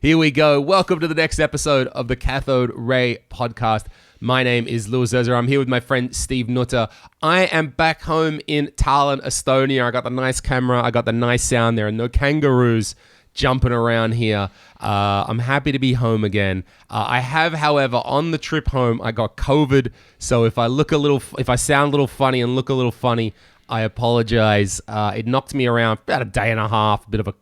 Here we go. Welcome to the next episode of the Cathode Ray Podcast. My name is Zezeran. I'm here with my friend Steve Nutter. I am back home in Tallinn, Estonia. I got the nice camera. I got the nice sound. There are no kangaroos jumping around here. I'm happy to be home again. I have, however, on the trip home, I got COVID. So if I sound a little funny and look a little funny, I apologize. It knocked me around about a day and a half, a bit of a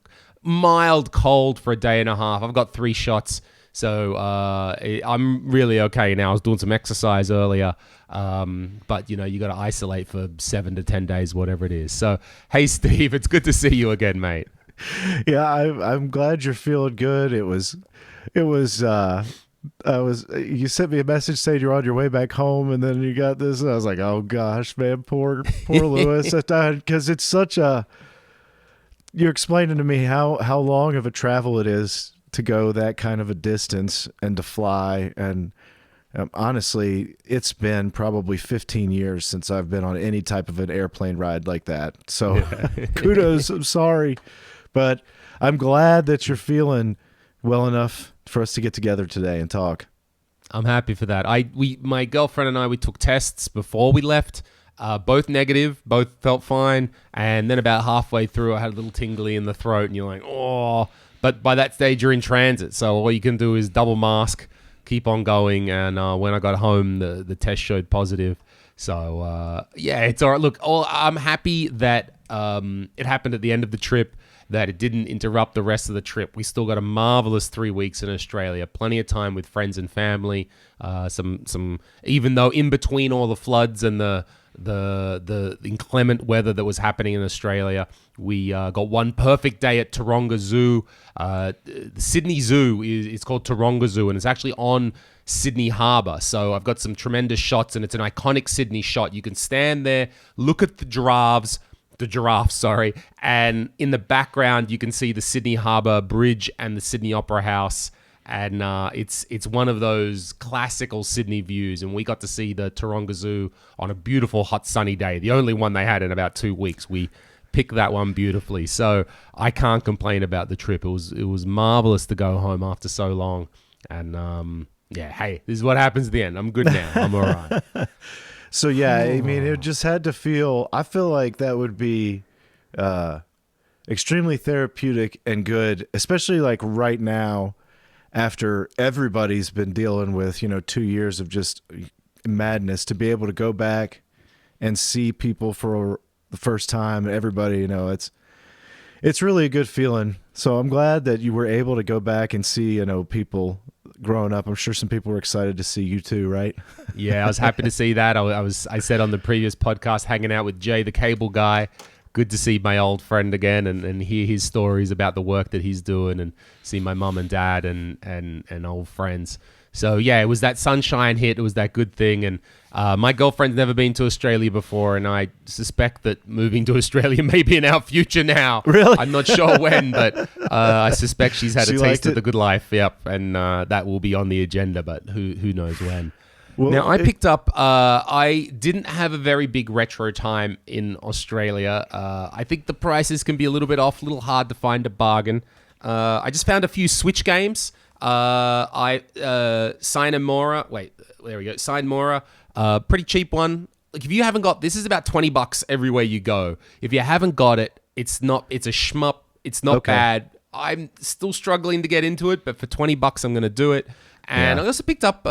mild cold for a day and a half. I've got 3 shots, so I'm really okay now. I was doing some exercise earlier, but you got to isolate for 7 to 10 days, whatever it is. So, hey, Steve, it's good to see you again, mate. Yeah, I'm glad you're feeling good. You sent me a message saying you're on your way back home, and then you got this, and I was like, oh gosh, man, poor Lewis, because it's such a. You're explaining to me how long of a travel it is to go that kind of a distance and to fly. And honestly, it's been probably 15 years since I've been on any type of an airplane ride like that. So kudos. I'm sorry, but I'm glad that you're feeling well enough for us to get together today and talk. I'm happy for that. My girlfriend and I, we took tests before we left. Both negative, both felt fine, and then about halfway through, I had a little tingly in the throat, and you're like, oh. But by that stage, you're in transit, so all you can do is double mask, keep on going, and when I got home, the test showed positive. So, yeah, it's all right. Look, I'm happy that it happened at the end of the trip, that it didn't interrupt the rest of the trip. We still got a marvelous 3 weeks in Australia, plenty of time with friends and family, some even though in between all the floods and the inclement weather that was happening in Australia, we got one perfect day at Taronga Zoo. The Sydney Zoo is called Taronga Zoo, and it's actually on Sydney Harbour. So I've got some tremendous shots, and it's an iconic Sydney shot. You can stand there, look at the giraffes, and in the background you can see the Sydney Harbour Bridge and the Sydney Opera House. And it's one of those classical Sydney views, and we got to see the Taronga Zoo on a beautiful hot sunny day, the only one they had in about 2 weeks. We picked that one beautifully, so I can't complain about the trip. It was marvelous to go home after so long, and yeah, hey, this is what happens at the end. I'm good now. I'm all right. So yeah, I mean, it just had to feel. I feel like that would be extremely therapeutic and good, especially like right now. After everybody's been dealing with, 2 years of just madness, to be able to go back and see people for the first time, everybody, it's really a good feeling. So I'm glad that you were able to go back and see, people growing up. I'm sure some people were excited to see you too, right? Yeah, I was happy to see that. I said on the previous podcast, hanging out with Jay, the cable guy. Good to see my old friend again and hear his stories about the work that he's doing, and see my mum and dad and old friends. So yeah, it was that sunshine hit. It was that good thing. And my girlfriend's never been to Australia before, and I suspect that moving to Australia may be in our future now. Really? I'm not sure when, but I suspect she's had a taste of the good life. Yep, and that will be on the agenda, but who knows when. Well, now, I picked up, I didn't have a very big retro time in Australia. I think the prices can be a little bit off, a little hard to find a bargain. I just found a few Switch games. Signmora, pretty cheap one. Like, if you haven't got, this is about $20 everywhere you go. If you haven't got it, it's a shmup. It's not bad. I'm still struggling to get into it, but for $20, I'm going to do it. And I also picked up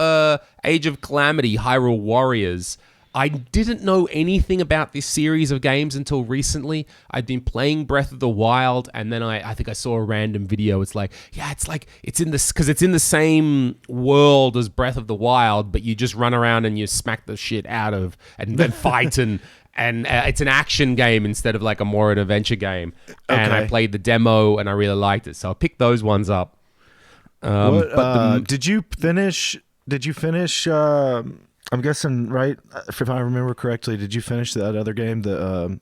Age of Calamity, Hyrule Warriors. I didn't know anything about this series of games until recently. I'd been playing Breath of the Wild, and then I think I saw a random video. It's like it's in this, because it's in the same world as Breath of the Wild, but you just run around and you smack the shit out of and then fight and it's an action game instead of like a more an adventure game. And I played the demo and I really liked it, so I picked those ones up. Did you finish? I'm guessing, right? If I remember correctly, did you finish that other game, the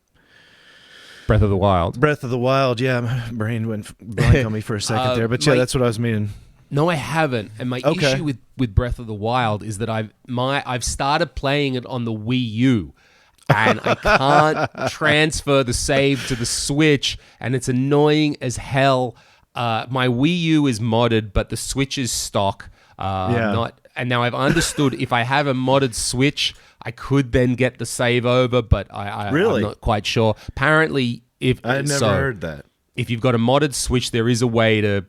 Breath of the Wild? Breath of the Wild, yeah. My brain went blank on me for a second there, but yeah, that's what I was meaning. No, I haven't. And my issue with Breath of the Wild is that I've started playing it on the Wii U, and I can't transfer the save to the Switch, and it's annoying as hell. my Wii U is modded, but the Switch is stock. And now I've understood if I have a modded Switch, I could then get the save over, but I'm not quite sure. Apparently, I never heard that. If you've got a modded Switch, there is a way to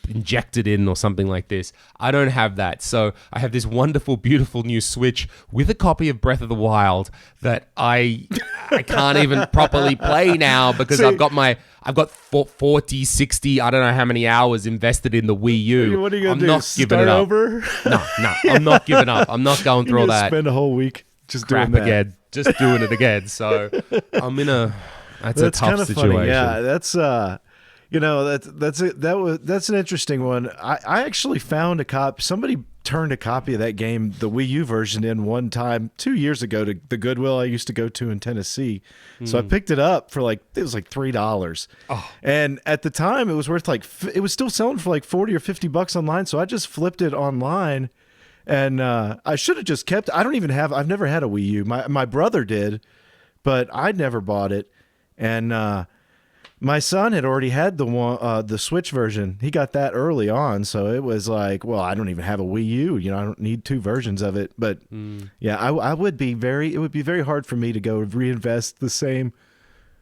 inject it in or something like this. I don't have that. So I have this wonderful, beautiful new Switch with a copy of Breath of the Wild that I can't even properly play now because I've got 40, 60, I don't know how many hours invested in the Wii U. What are you going to do? Not giving it up. Over? No, I'm not giving up. I'm not going through all that. Spend a whole week just crap doing that. again. Just doing it again. So I'm in that's a tough situation. Funny. Yeah, that's that's an interesting one. I actually found a copy. Somebody turned a copy of that game, the Wii U version, in one time 2 years ago to the Goodwill I used to go to in Tennessee. So I picked it up for it was like $3. Oh. And at the time it was worth it was still selling for like $40 or $50 online. So I just flipped it online, and I should have just kept. I've never had a Wii U. My brother did, but I'd never bought it. And my son had already had the Switch version. He got that early on, so it was like, well, I don't even have a Wii U. I don't need two versions of it. But yeah, it would be very hard for me to go reinvest the same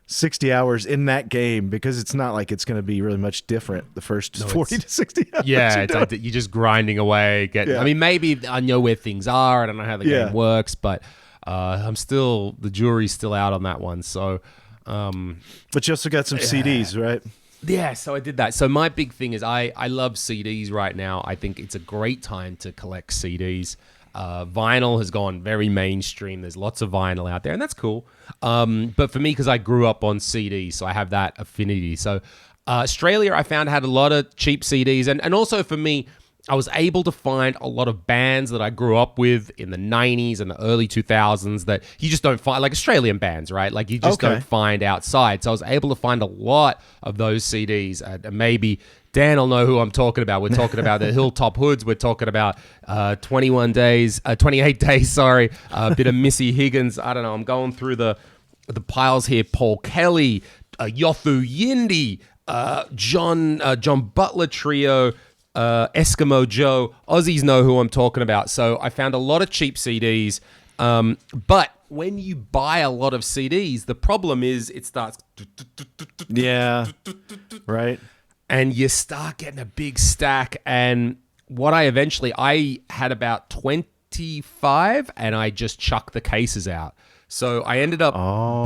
60 hours in that game because it's not like it's going to be really much different the first 40 to 60 hours. Yeah, it's like you're just grinding away. I mean, maybe I know where things are. I don't know how the game works, but the jury's still out on that one. So. But you also got some CDs, right? Yeah, so I did that. So my big thing is I love CDs right now. I think it's a great time to collect CDs. Vinyl has gone very mainstream. There's lots of vinyl out there, and that's cool. But for me, because I grew up on CDs, so I have that affinity. So Australia, I found, had a lot of cheap CDs. And also for me, I was able to find a lot of bands that I grew up with in the 90s and the early 2000s that you just don't find, like Australian bands, right? Like you just don't find outside. So I was able to find a lot of those CDs. And maybe Dan will know who I'm talking about. We're talking about the Hilltop Hoods. We're talking about 28 days, a bit of Missy Higgins. I don't know. I'm going through the piles here. Paul Kelly, Yothu Yindi, John Butler Trio, Eskimo Joe. Aussies know who I'm talking about. So I found a lot of cheap CDs. But when you buy a lot of CDs, the problem is it starts... Yeah, right. And you start getting a big stack. And what I had about 25 and I just chucked the cases out. So I ended up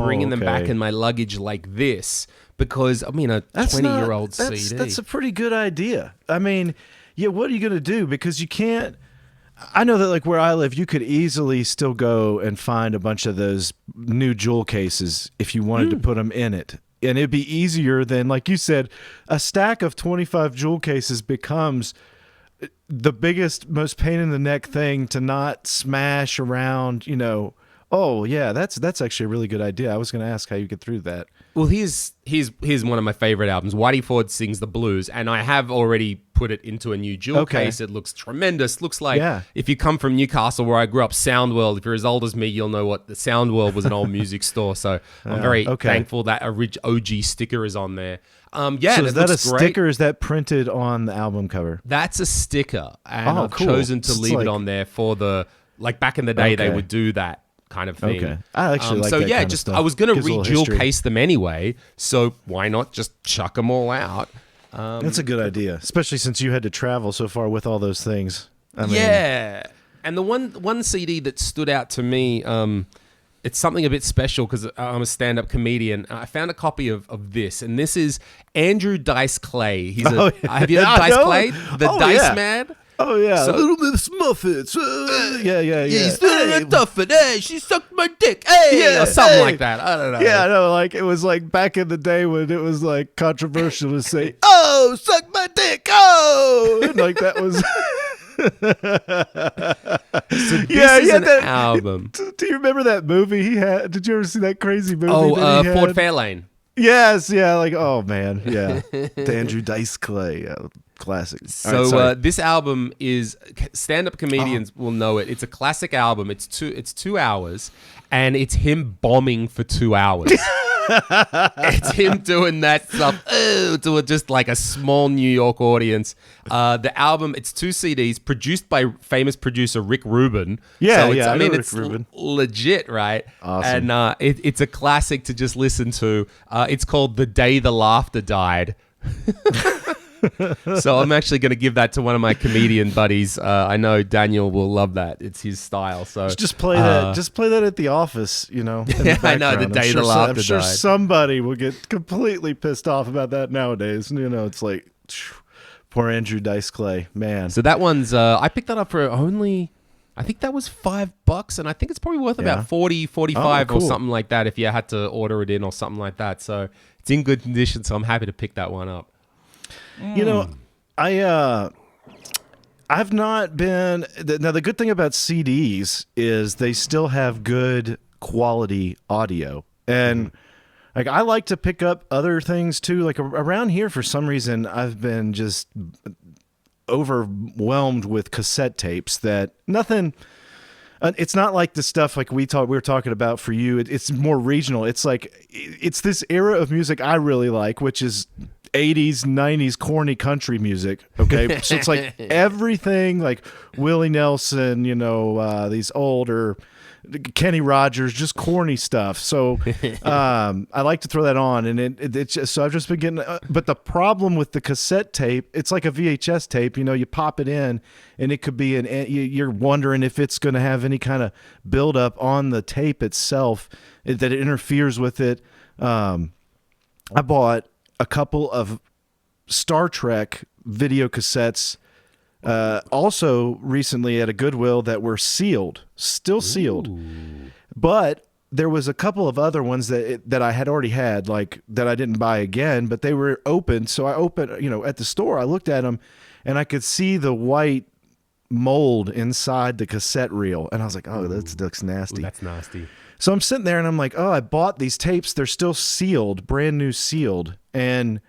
bringing them back in my luggage like this. Because, I mean, a 20-year-old CD. That's a pretty good idea. I mean, yeah, what are you going to do? Because you can't... I know that, like, where I live, you could easily still go and find a bunch of those new jewel cases if you wanted to put them in it. And it'd be easier than, like you said, a stack of 25 jewel cases becomes the biggest, most pain-in-the-neck thing to not smash around, Oh, yeah, that's actually a really good idea. I was going to ask how you get through that. Well, here's one of my favorite albums. Whitey Ford Sings the Blues, and I have already put it into a new jewel case. It looks tremendous. Looks like if you come from Newcastle, where I grew up, Soundworld. If you're as old as me, you'll know what the Soundworld was, an old music store. So I'm very thankful that OG sticker is on there. So is that a sticker? Is that printed on the album cover? That's a sticker, and I've chosen to leave it on there for back in the day they would do that kind of thing. Okay. I actually like that kind of stuff. I was going to re-jewel case them anyway, so why not just chuck them all out? That's a good idea, especially since you had to travel so far with all those things. Yeah. And the one CD that stood out to me, it's something a bit special because I'm a stand-up comedian. I found a copy of this, and this is Andrew Dice Clay. Have you heard Dice Clay? The Dice Man? Oh, yeah. So, Little Miss Muffets. Yeah. He's doing a tuffin'. Hey, she sucked my dick. Hey, or something like that. I don't know. Yeah, I know. Like, it was like back in the day when it was like controversial to say, oh, suck my dick. Oh. And like that was... So this is an album. Do you remember that movie he had? Did you ever see that crazy movie? Ford Fairlane. Yes, yeah, like, oh man, yeah. The Andrew Dice Clay, classic. So this album is, stand-up comedians will know it. It's a classic album. It's 2 hours, and it's him bombing for 2 hours. It's him doing that stuff to just like a small New York audience. The album, it's 2 CDs produced by famous producer Rick Rubin. Yeah, so I know it's Rick Rubin. legit, right? Awesome. And it's a classic to just listen to. It's called "The Day the Laughter Died." So I'm actually going to give that to one of my comedian buddies. I know Daniel will love that. It's his style. So Just play that. Just play that at the office. In the Yeah, I know, background. the day the laughter I'm sure died. somebody will get completely pissed off about that nowadays. It's like poor Andrew Dice Clay, man. So that one's, I picked that up for only, I think that was $5, and I think it's probably worth about 40, 45 or cool. something like that if you had to order it in or something like that. So it's in good condition, so I'm happy to pick that one up. I've not been. Now, the good thing about CDs is they still have good quality audio. And like I like to pick up other things too. Like around here, for some reason, I've been just overwhelmed with cassette tapes that nothing. It's not like the stuff like we were talking about for you. It's more regional. It's like it's this era of music I really like, which is 80s, 90s corny country music. Okay, so it's like everything like Willie Nelson, these older Kenny Rogers, just corny stuff. So I like to throw that on, and it's just, so I've just been getting. But the problem with the cassette tape, it's like a VHS tape. You pop it in, and it could be you're wondering if it's going to have any kind of buildup on the tape itself that it interferes with it. I bought a couple of Star Trek video cassettes also recently at a Goodwill that were still sealed. But there was a couple of other ones that I had already had, like that I didn't buy again, but they were open. So I opened, at the store, I looked at them and I could see the white mold inside the cassette reel. And I was like, oh, that looks nasty. Ooh, that's nasty. So I'm sitting there and I'm like, oh, I bought these tapes. They're still sealed, brand new sealed. And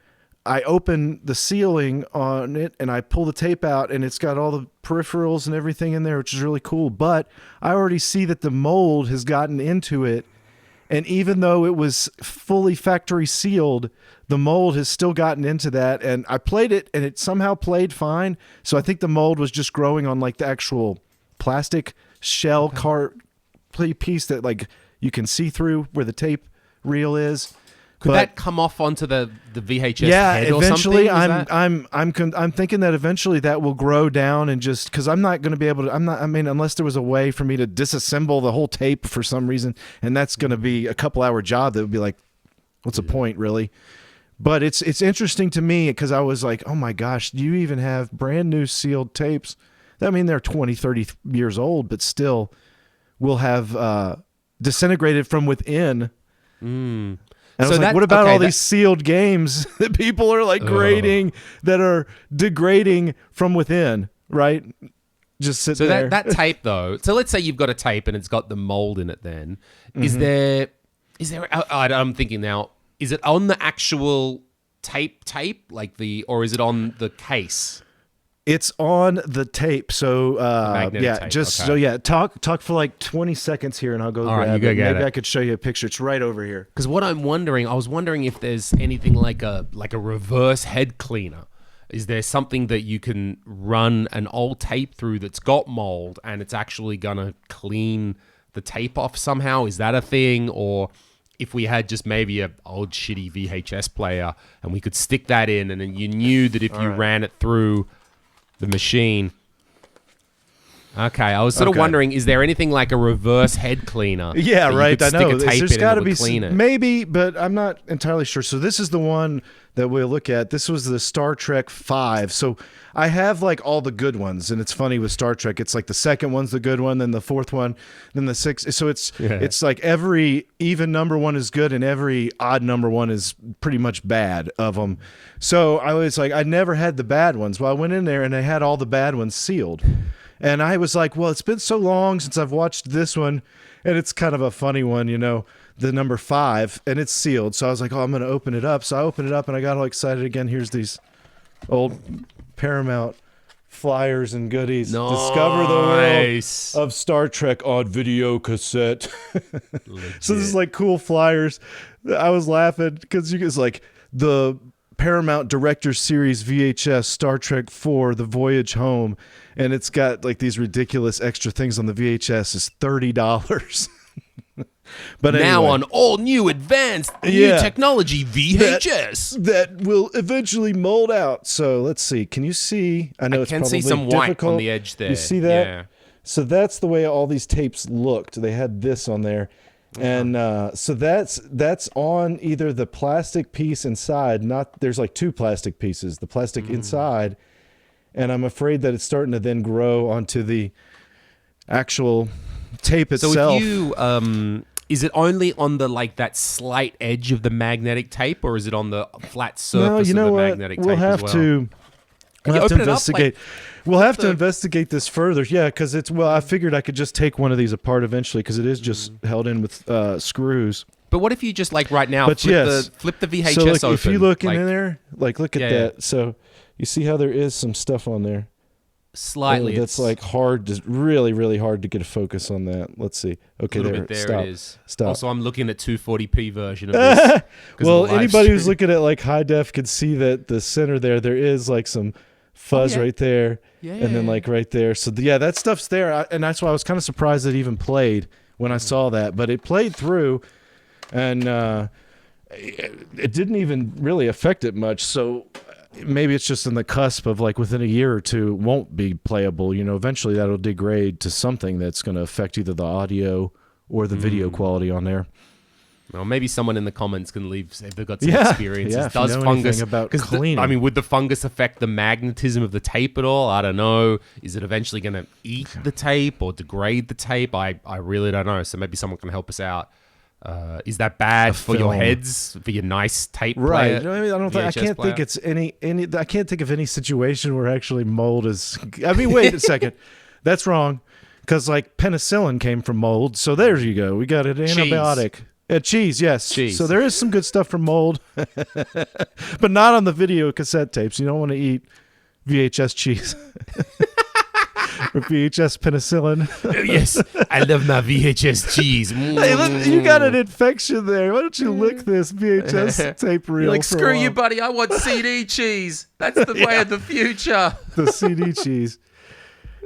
I open the sealing on it and I pull the tape out and it's got all the peripherals and everything in there, which is really cool. But I already see that the mold has gotten into it. And even though it was fully factory sealed, the mold has still gotten into that. And I played it and it somehow played fine. So I think the mold was just growing on like the actual plastic shell piece that like you can see through where the tape reel is. Could that come off onto the VHS head or eventually something? I'm thinking that eventually that will grow down and just because I'm not going to be able to unless there was a way for me to disassemble the whole tape for some reason, and that's going to be a couple-hour job that would be like, what's the point really? But it's interesting to me because I was like, oh my gosh, do you even have brand new sealed tapes? I mean, they're 20, 30 years old, but still will have disintegrated from within. And I was like, what about all these sealed games that people are like grading that are degrading from within, right? Just sit there. So that tape though, so let's say you've got a tape and it's got the mold in it then. Is there, I'm thinking now, is it on the actual tape, or is it on the case? It's on the tape. So tape. talk for like 20 seconds here and I'll go grab it. Maybe I could show you a picture. It's right over here. Because what I was wondering if there's anything like a reverse head cleaner. Is there something that you can run an old tape through that's got mold and it's actually gonna clean the tape off somehow? Is that a thing? Or if we had just maybe a old shitty VHS player and we could stick that in and then you knew that if you ran it through the machine. Okay, I was sort of wondering, is there anything like a reverse head cleaner? Yeah, right. I know. There's got to be maybe, but I'm not entirely sure. So this is the one that we'll look at. This was the Star Trek 5. So I have like all the good ones, and it's funny with Star Trek. It's like the second one's the good one, then the fourth one, then the sixth. So it's like every even number one is good, and every odd number one is pretty much bad of them. So I was like, I never had the bad ones. Well, I went in there and they had all the bad ones sealed. And I was like, well, it's been so long since I've watched this one. And it's kind of a funny one, the number 5, and it's sealed. So I was like, oh, I'm going to open it up. So I opened it up and I got all excited again. Here's these old Paramount flyers and goodies. Discover the world of Star Trek on video cassette. So this is like cool flyers. I was laughing because you guys like the Paramount Director's Series VHS Star Trek 4 The Voyage Home, and it's got like these ridiculous extra things on the VHS is $30. But now anyway, on all new advanced new technology VHS that will eventually mold out. So let's see. Can you see? I know it's probably see some difficult. white on the edge there. You see that? Yeah. So that's the way all these tapes looked. They had this on there. And so that's on either the plastic piece inside, there's like two plastic pieces, the plastic inside, and I'm afraid that it's starting to then grow onto the actual tape itself. So if you is it only on the like that slight edge of the magnetic tape, or is it on the flat surface of the magnetic tape as well? We'll have to investigate. We'll have to investigate this further. Yeah, because I figured I could just take one of these apart eventually because it is just held in with screws. But what if you just like right now flip the VHS so, like, open? If you look in there, like look at that. So you see how there is some stuff on there. Slightly. That's like hard, really, really hard to get a focus on that. Let's see. Okay, there it is. Stop. Also, I'm looking at 240p version of this. Well, anybody who's looking at like high def can see that the center there is like some fuzz right there, and then like right there. So that stuff's there, and that's why I was kind of surprised it even played when I saw that. But it played through, and it didn't even really affect it much. So maybe it's just in the cusp of like within a year or two won't be playable. Eventually that'll degrade to something that's going to affect either the audio or the video quality on there. Well, maybe someone in the comments can leave if they've got some experiences. Yeah, Does fungus about cleaning? Would the fungus affect the magnetism of the tape at all? I don't know. Is it eventually going to eat the tape or degrade the tape? I really don't know. So maybe someone can help us out. Is that bad for your heads, for your nice tape player? Right. I can't think it's any. I can't think of any situation where actually mold is. I mean, wait a second. That's wrong. Because like penicillin came from mold. So there you go. We got an antibiotic. Cheese, yes. Cheese. So there is some good stuff from mold, but not on the video cassette tapes. You don't want to eat VHS cheese or VHS penicillin. Yes, I love my VHS cheese. Hey, look, you got an infection there. Why don't you lick this VHS tape reel? You're like, screw you, buddy. I want CD cheese. That's the way of the future. The CD cheese.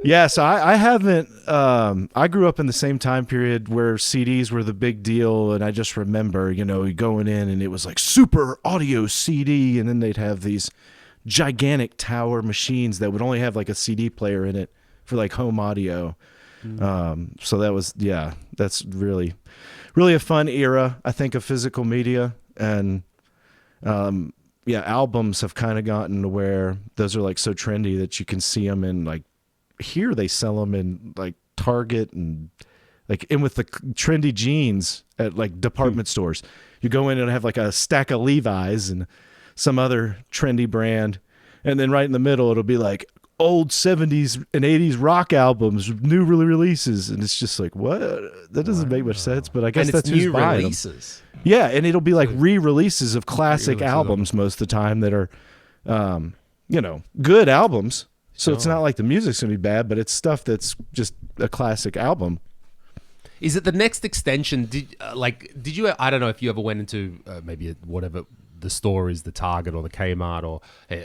Yeah, so I haven't. I grew up in the same time period where CDs were the big deal, and I just remember, going in and it was like super audio CD, and then they'd have these gigantic tower machines that would only have like a CD player in it for like home audio. So that was that's really, really a fun era, I think, of physical media, and albums have kind of gotten to where those are like so trendy that you can see them in like. Here they sell them in like Target and like in with the trendy jeans at like department stores. You go in and have like a stack of Levi's and some other trendy brand, and then right in the middle it'll be like old 70s and 80s rock albums, new releases, and it's just like, what? That doesn't make much sense, but I guess that's who's buying releases. Them. Yeah, and it'll be like re-releases of classic albums most of the time that are good albums. So it's not like the music's going to be bad, but it's stuff that's just a classic album. Is it the next extension? Did you? I don't know if you ever went into maybe whatever the store is, the Target or the Kmart or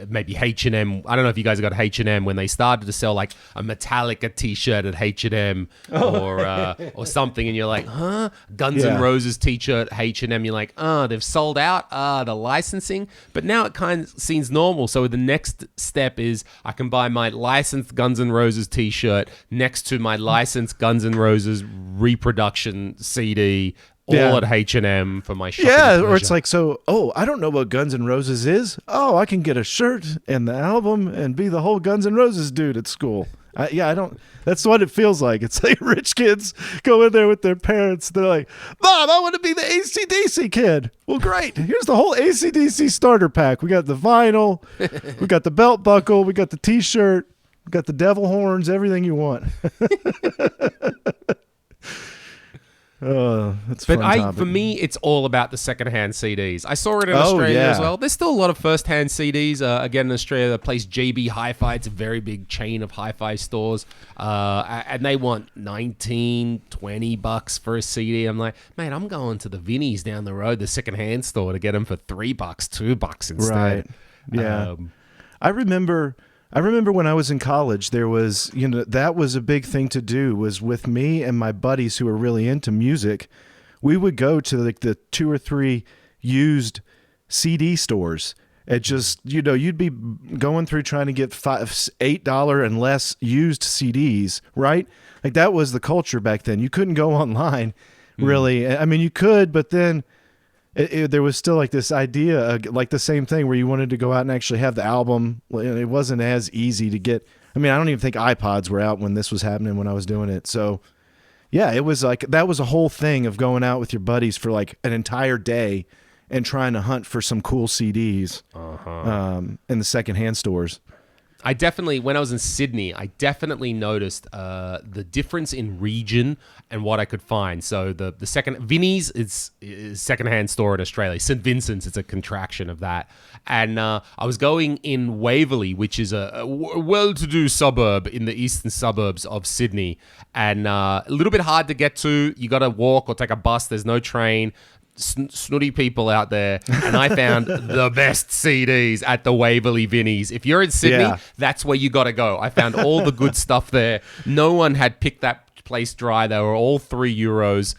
maybe H&M. I don't know if you guys got H&M when they started to sell like a Metallica T-shirt at H&M or something, and you're like, huh? Guns N' Roses T-shirt, H&M. You're like, they've sold out. The licensing, but now it kind of seems normal. So the next step is I can buy my licensed Guns N' Roses T-shirt next to my licensed Guns N' Roses reproduction CD. All at H&M for my shopping pleasure. Or it's like, I don't know what Guns N' Roses is. Oh, I can get a shirt and the album and be the whole Guns N' Roses dude at school. I don't. That's what it feels like. It's like rich kids go in there with their parents. They're like, Mom, I want to be the AC/DC kid. Well, great. Here's the whole AC/DC starter pack. We got the vinyl. We got the belt buckle. We got the T-shirt. We got the devil horns. Everything you want. That's But fun topic. for me, it's all about the secondhand CDs. I saw it in Australia as well. There's still a lot of first-hand CDs. Again, in Australia, the place GB Hi-Fi. It's a very big chain of hi-fi stores. And they want $19-20 for a CD. I'm like, mate, I'm going to the Vinnies down the road, the secondhand store, to get them for $3, $2 instead. Right. Yeah. I remember when I was in college, there was, that was a big thing to do, was with me and my buddies who were really into music. We would go to like the 2 or 3 used CD stores and just, you'd be going through trying to get $8 and less used CDs, right? Like that was the culture back then. You couldn't go online really. I mean, you could, but then there was still like this idea, like the same thing where you wanted to go out and actually have the album. It wasn't as easy to get. I mean, I don't even think iPods were out when this was happening when I was doing it. So yeah, it was like, that was a whole thing of going out with your buddies for like an entire day and trying to hunt for some cool CDs in the secondhand stores. I definitely, when I was in Sydney, I definitely noticed the difference in region and what I could find. So the second, Vinnie's is secondhand store in Australia. St. Vincent's, it's a contraction of that. And I was going in Waverley, which is a well-to-do suburb in the eastern suburbs of Sydney. And a little bit hard to get to. You got to walk or take a bus. There's no train. Snooty people out there, and I found the best CDs at the Waverley Vinnies. If you're in Sydney, that's where you got to go. I found all the good stuff there. No one had picked that place dry. They were all €3.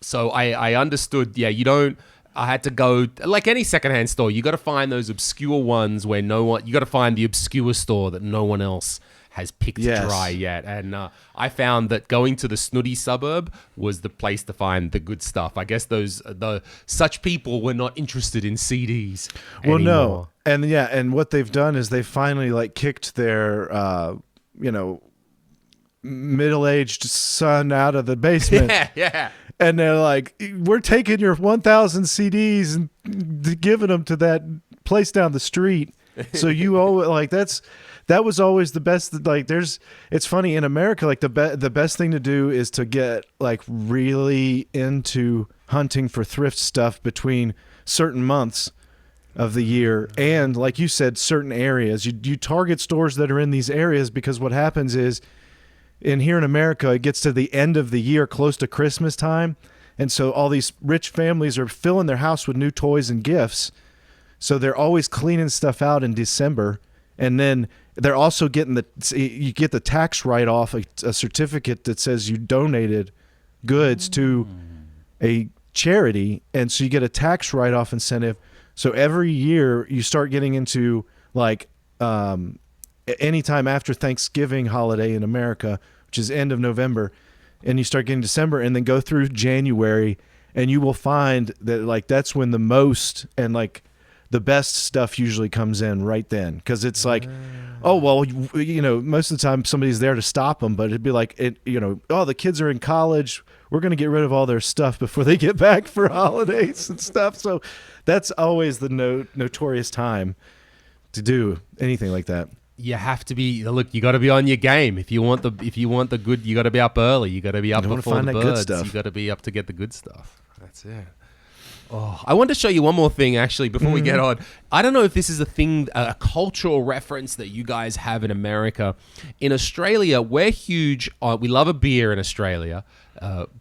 So I understood. Yeah, I had to go, like any secondhand store, you got to find those obscure ones where you got to find the obscure store that no one else has picked dry yet. And I found that going to the snooty suburb was the place to find the good stuff. I guess such people were not interested in CDs anymore. No. And what they've done is they finally like kicked their middle-aged son out of the basement. Yeah. And they're like, we're taking your 1,000 CDs and giving them to that place down the street. So you owe it. Like that was always the best. Like it's funny in America, like the best thing to do is to get like really into hunting for thrift stuff between certain months of the year. And like you said, certain areas, you target stores that are in these areas, because what happens is here in America, it gets to the end of the year, close to Christmas time. And so all these rich families are filling their house with new toys and gifts. So they're always cleaning stuff out in December. And then they're also getting you get the tax write-off, a certificate that says you donated goods to a charity. And so you get a tax write-off incentive. So every year you start getting into like anytime after Thanksgiving holiday in America, which is end of November, and you start getting December and then go through January, and you will find that like that's when the most and like the best stuff usually comes in right then, because it's like, oh well, most of the time somebody's there to stop them, but it'd be like the kids are in college, we're going to get rid of all their stuff before they get back for holidays and stuff. So that's always the notorious time to do anything like that. You have to be, look, you got to be on your game. If you want the good, you got to be up early. You got to be up before the birds. You got to be up to get the good stuff. That's it. Oh, I want to show you one more thing, actually, before we get on. I don't know if this is a thing, a cultural reference that you guys have in America. In Australia, we're huge. We love a beer in Australia.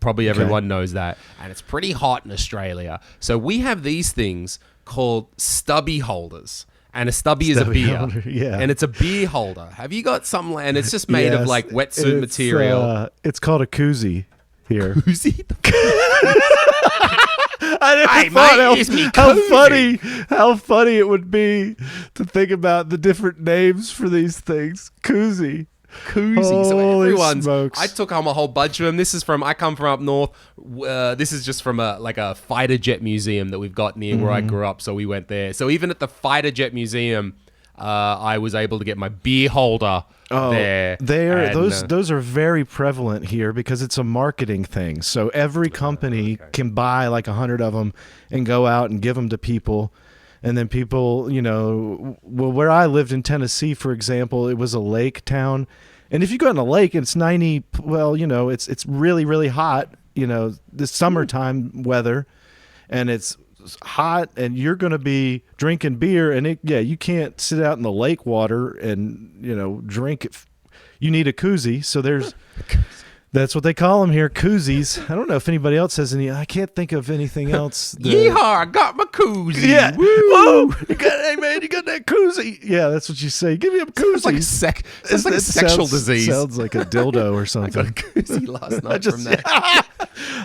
Probably everyone knows that. And it's pretty hot in Australia. So we have these things called Stubbie holders. And a Stubbie is a beer. Holder, yeah. And it's a beer holder. Have you got some, and it's just made of like wetsuit material. It's called a koozie here. Koozie? I never thought how funny it would be to think about the different names for these things. Koozie. So everyone's. Smokes. I took home a whole bunch of them. I come from up north. This is just from a fighter jet museum that we've got near where I grew up. So we went there. So even at the fighter jet museum, I was able to get my beer holder there. Those are very prevalent here because it's a marketing thing. So every company can buy like 100 of them and go out and give them to people. And then people, where I lived in Tennessee, for example, it was a lake town. And if you go in a lake, it's 90, it's really, really hot the summertime weather, and it's hot, and you're going to be drinking beer, and you can't sit out in the lake water and drink it. You need a koozie. So that's what they call them here, koozies. I don't know if anybody else has any. I can't think of anything else. Yeehaw! I got my koozie. Yeah. Woo! Whoa! Hey man, you got that koozie? Yeah, that's what you say. Give me a koozie. It's like a sexual disease. Sounds like a dildo or something. I got a koozie last night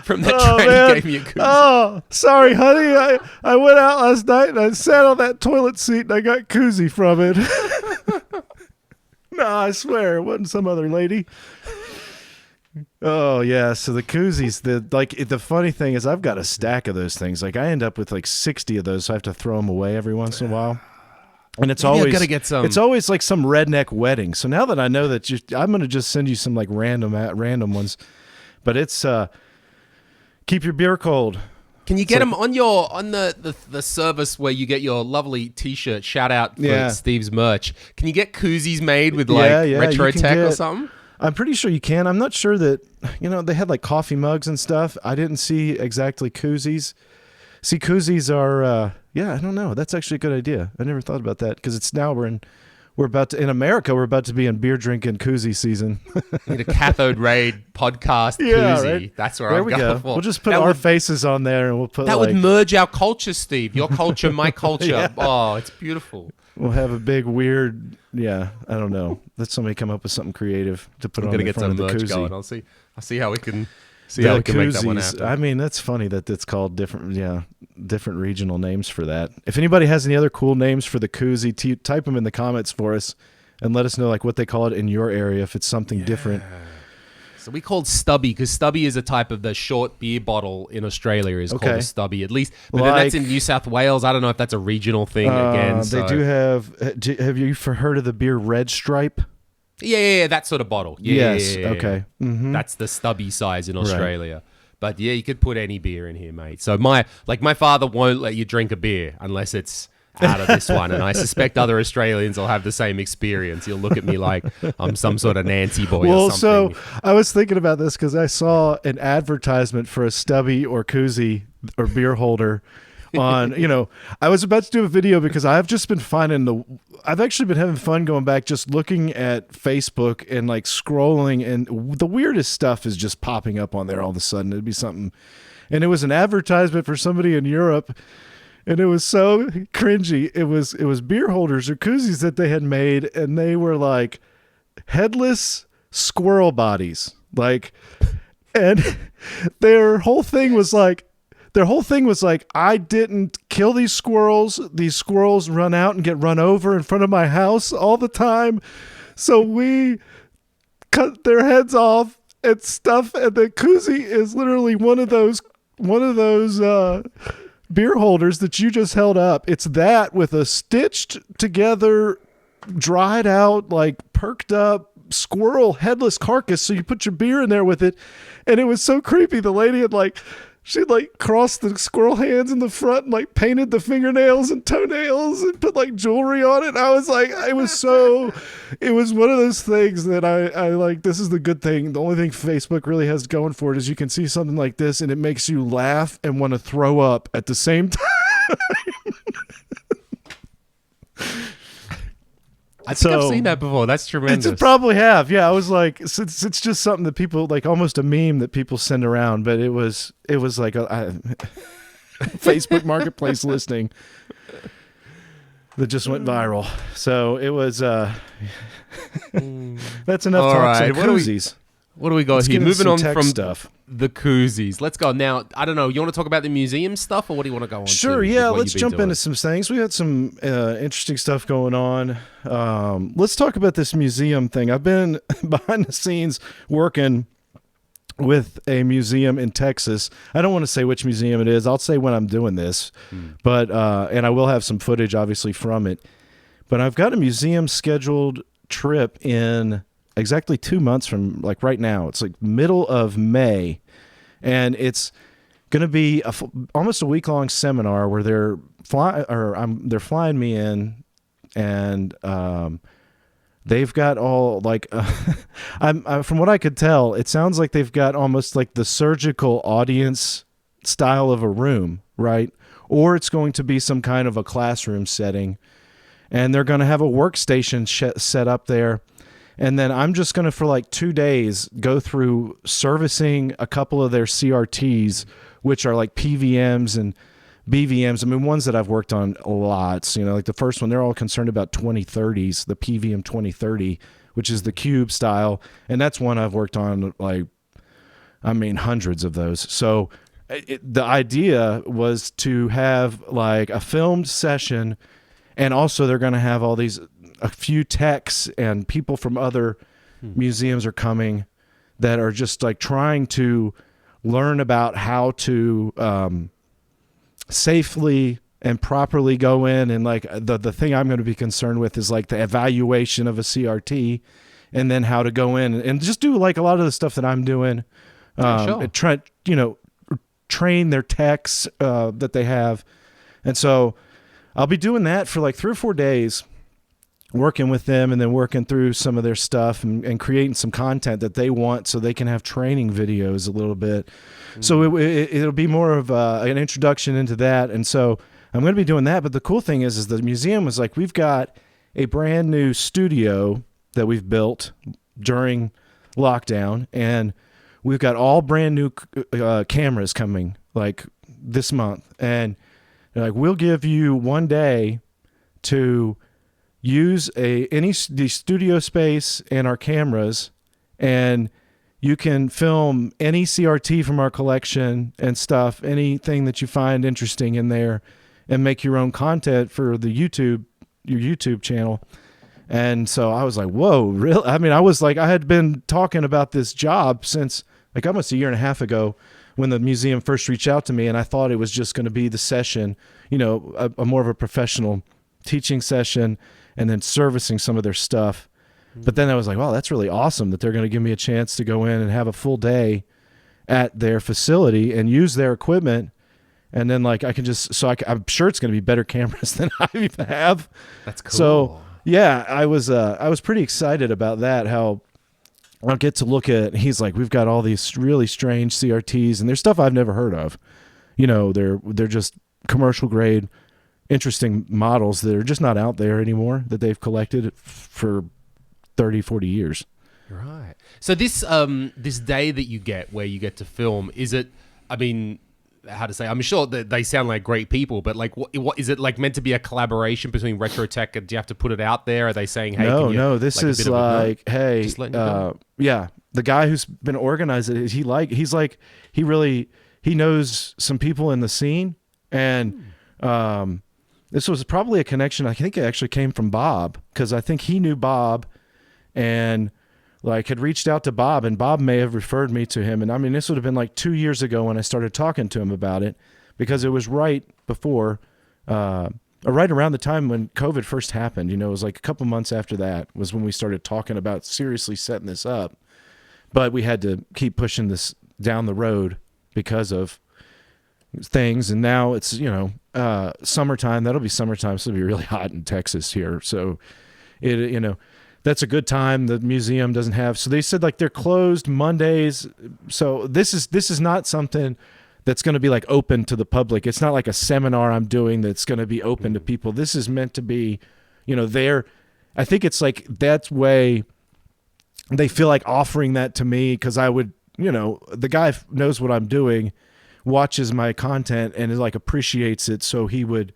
from that train. Man. He gave me a koozie. Oh, sorry, honey. I went out last night and I sat on that toilet seat and I got koozie from it. No, I swear it wasn't some other lady. Oh yeah, so the koozies. The funny thing is, I've got a stack of those things. Like I end up with like 60 of those, so I have to throw them away every once in a while. And it's always gotta get some. It's always like some redneck wedding. So now that I know that, I'm gonna just send you some like random ones. But it's keep your beer cold. Can you get them on the service where you get your lovely T-shirt? Shout out for Steve's merch. Can you get koozies made with retro tech or something? I'm pretty sure you can. I'm not sure that, they had like coffee mugs and stuff. I didn't see exactly koozies. See, koozies are, I don't know. That's actually a good idea. I never thought about that because it's now in America, we're about to be in beer drinking koozie season. Need a Cathode Ray Podcast koozie. Right? That's where there I'm we going go. for. We'll just put our faces on there and we'll put that would merge our culture, Steve. Your culture, my culture. Yeah. Oh, it's beautiful. We'll have a big weird, I don't know. Let somebody come up with something creative to put on the front of the koozie. Going. I'll see how we can make that one happen. I mean, that's funny that it's called different regional names for that. If anybody has any other cool names for the koozie, type them in the comments for us and let us know like what they call it in your area if it's something different. So we called Stubbie because Stubbie is a type of the short beer bottle in Australia is called a Stubbie at least. But then that's in New South Wales. I don't know if that's a regional thing again. They do have. Have you heard of the beer Red Stripe? Yeah, that sort of bottle. Yes. Okay. Mm-hmm. That's the Stubbie size in Australia. Right. But yeah, you could put any beer in here, mate. So my father won't let you drink a beer unless it's out of this one, and I suspect other Australians will have the same experience. You'll look at me like I'm some sort of Nancy boy or something. So I was thinking about this because I saw an advertisement for a Stubbie or koozie or beer holder on, I was about to do a video because I've just been I've actually been having fun going back, just looking at Facebook and like scrolling, and the weirdest stuff is just popping up on there all of a sudden. It'd be something, and it was an advertisement for somebody in Europe. And it was so cringy. It was beer holders or koozies that they had made, and they were like headless squirrel bodies. And their whole thing was like, I didn't kill these squirrels. These squirrels run out and get run over in front of my house all the time. So we cut their heads off and stuff. And the koozie is literally one of those beer holders that you just held up. It's that with a stitched together, dried out, like perked up squirrel headless carcass. So you put your beer in there with it. And it was so creepy. The lady had she'd crossed the squirrel hands in the front and painted the fingernails and toenails and put jewelry on it. I was like, it was one of those things that I like, this is the good thing. The only thing Facebook really has going for it is you can see something like this and it makes you laugh and want to throw up at the same time. I think I've seen that before. That's tremendous. You probably have. Yeah, I was like, it's just something that people almost a meme that people send around. But it was like a Facebook Marketplace listing that just went viral. So it was. That's enough All talk right. on koozies. What do we got here? Moving on from stuff. The koozies. Let's go. Now, I don't know. You want to talk about the museum stuff or what do you want to go on Sure, to? yeah. Let's jump into some things. We had some interesting stuff going on. Let's talk about this museum thing. I've been behind the scenes working with a museum in Texas. I don't want to say which museum it is. I'll say when I'm doing this. But and I will have some footage, obviously, from it. But I've got a museum scheduled trip in exactly 2 months from right now. It's middle of May, and it's going to be almost a week-long seminar where they're flying me in, and they've got all like, from what I could tell, it sounds like they've got almost like the surgical audience style of a room, right? Or it's going to be some kind of a classroom setting, and they're going to have a workstation set up there. And then I'm just going to, for like 2 days, go through servicing a couple of their CRTs, which are like PVMs and BVMs. I mean, ones that I've worked on a lot. You know, like the first one, they're all concerned about 2030s, the PVM 2030, which is the cube style. And that's one I've worked on, like, I mean, hundreds of those. So the idea was to have like a filmed session, and also they're going to have all these, a few techs and people from other museums are coming that are just like trying to learn about how to safely and properly go in. And like the thing I'm going to be concerned with is like the evaluation of a CRT, and then how to go in and just do like a lot of the stuff that I'm doing. Train their techs that they have. And so I'll be doing that for like 3 or 4 days, working with them and then working through some of their stuff and creating some content that they want so they can have training videos a little bit. Mm-hmm. So it'll be more of an introduction into that. And so I'm going to be doing that. But the cool thing is the museum was like, we've got a brand new studio that we've built during lockdown, and we've got all brand new cameras coming like this month. And they're like, we'll give you 1 day to use the studio space and our cameras, and you can film any CRT from our collection and stuff, anything that you find interesting in there, and make your own content for your YouTube channel. And so I was like, whoa, really? I mean, I had been talking about this job since like almost a year and a half ago when the museum first reached out to me, and I thought it was just going to be the session, a more of a professional teaching session, and then servicing some of their stuff. Mm-hmm. But then I was like, wow, that's really awesome that they're going to give me a chance to go in and have a full day at their facility and use their equipment. And then like, I'm sure it's going to be better cameras than I even have. That's cool. So yeah, I was pretty excited about that. How I'll get to look at, he's like, we've got all these really strange CRTs, and there's stuff I've never heard of. They're just commercial grade, interesting models that are just not out there anymore, that they've collected for 30, 40 years. Right. So this day that you get where you get to film, is it, I mean, how to say, I'm sure that they sound like great people, but like, what is it like meant to be a collaboration between Retro Tech? Do you have to put it out there? Are they saying, hey, this is like, hey, yeah, the guy who's been organizing it, he knows some people in the scene, and this was probably a connection. I think it actually came from Bob, because I think he knew Bob and like had reached out to Bob, and Bob may have referred me to him. And I mean, this would have been like 2 years ago when I started talking to him about it, because it was right before, or right around the time when COVID first happened. It was like a couple months after that was when we started talking about seriously setting this up. But we had to keep pushing this down the road because of things. And now it's, summertime. That'll be summertime. So it'll be really hot in Texas here. So that's a good time. The museum doesn't have, so they said like they're closed Mondays. So this is not something that's going to be like open to the public. It's not like a seminar I'm doing that's going to be open to people. This is meant to be, I think it's like that's way they feel like offering that to me, because I would, the guy knows what I'm doing, watches my content, and is like appreciates it. So he would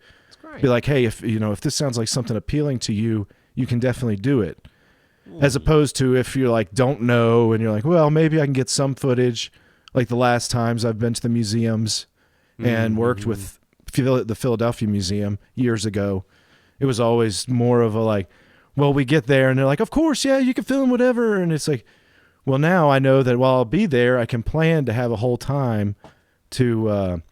be like, hey, if this sounds like something appealing to you, you can definitely do it. As opposed to if you're like, don't know, and you're like, well, maybe I can get some footage. Like the last times I've been to the museums and worked with the Philadelphia Museum years ago, it was always more of a like, well, we get there and they're like, of course, yeah, you can film whatever. And it's like, well, now I know that while I'll be there, I can plan to have a whole time to,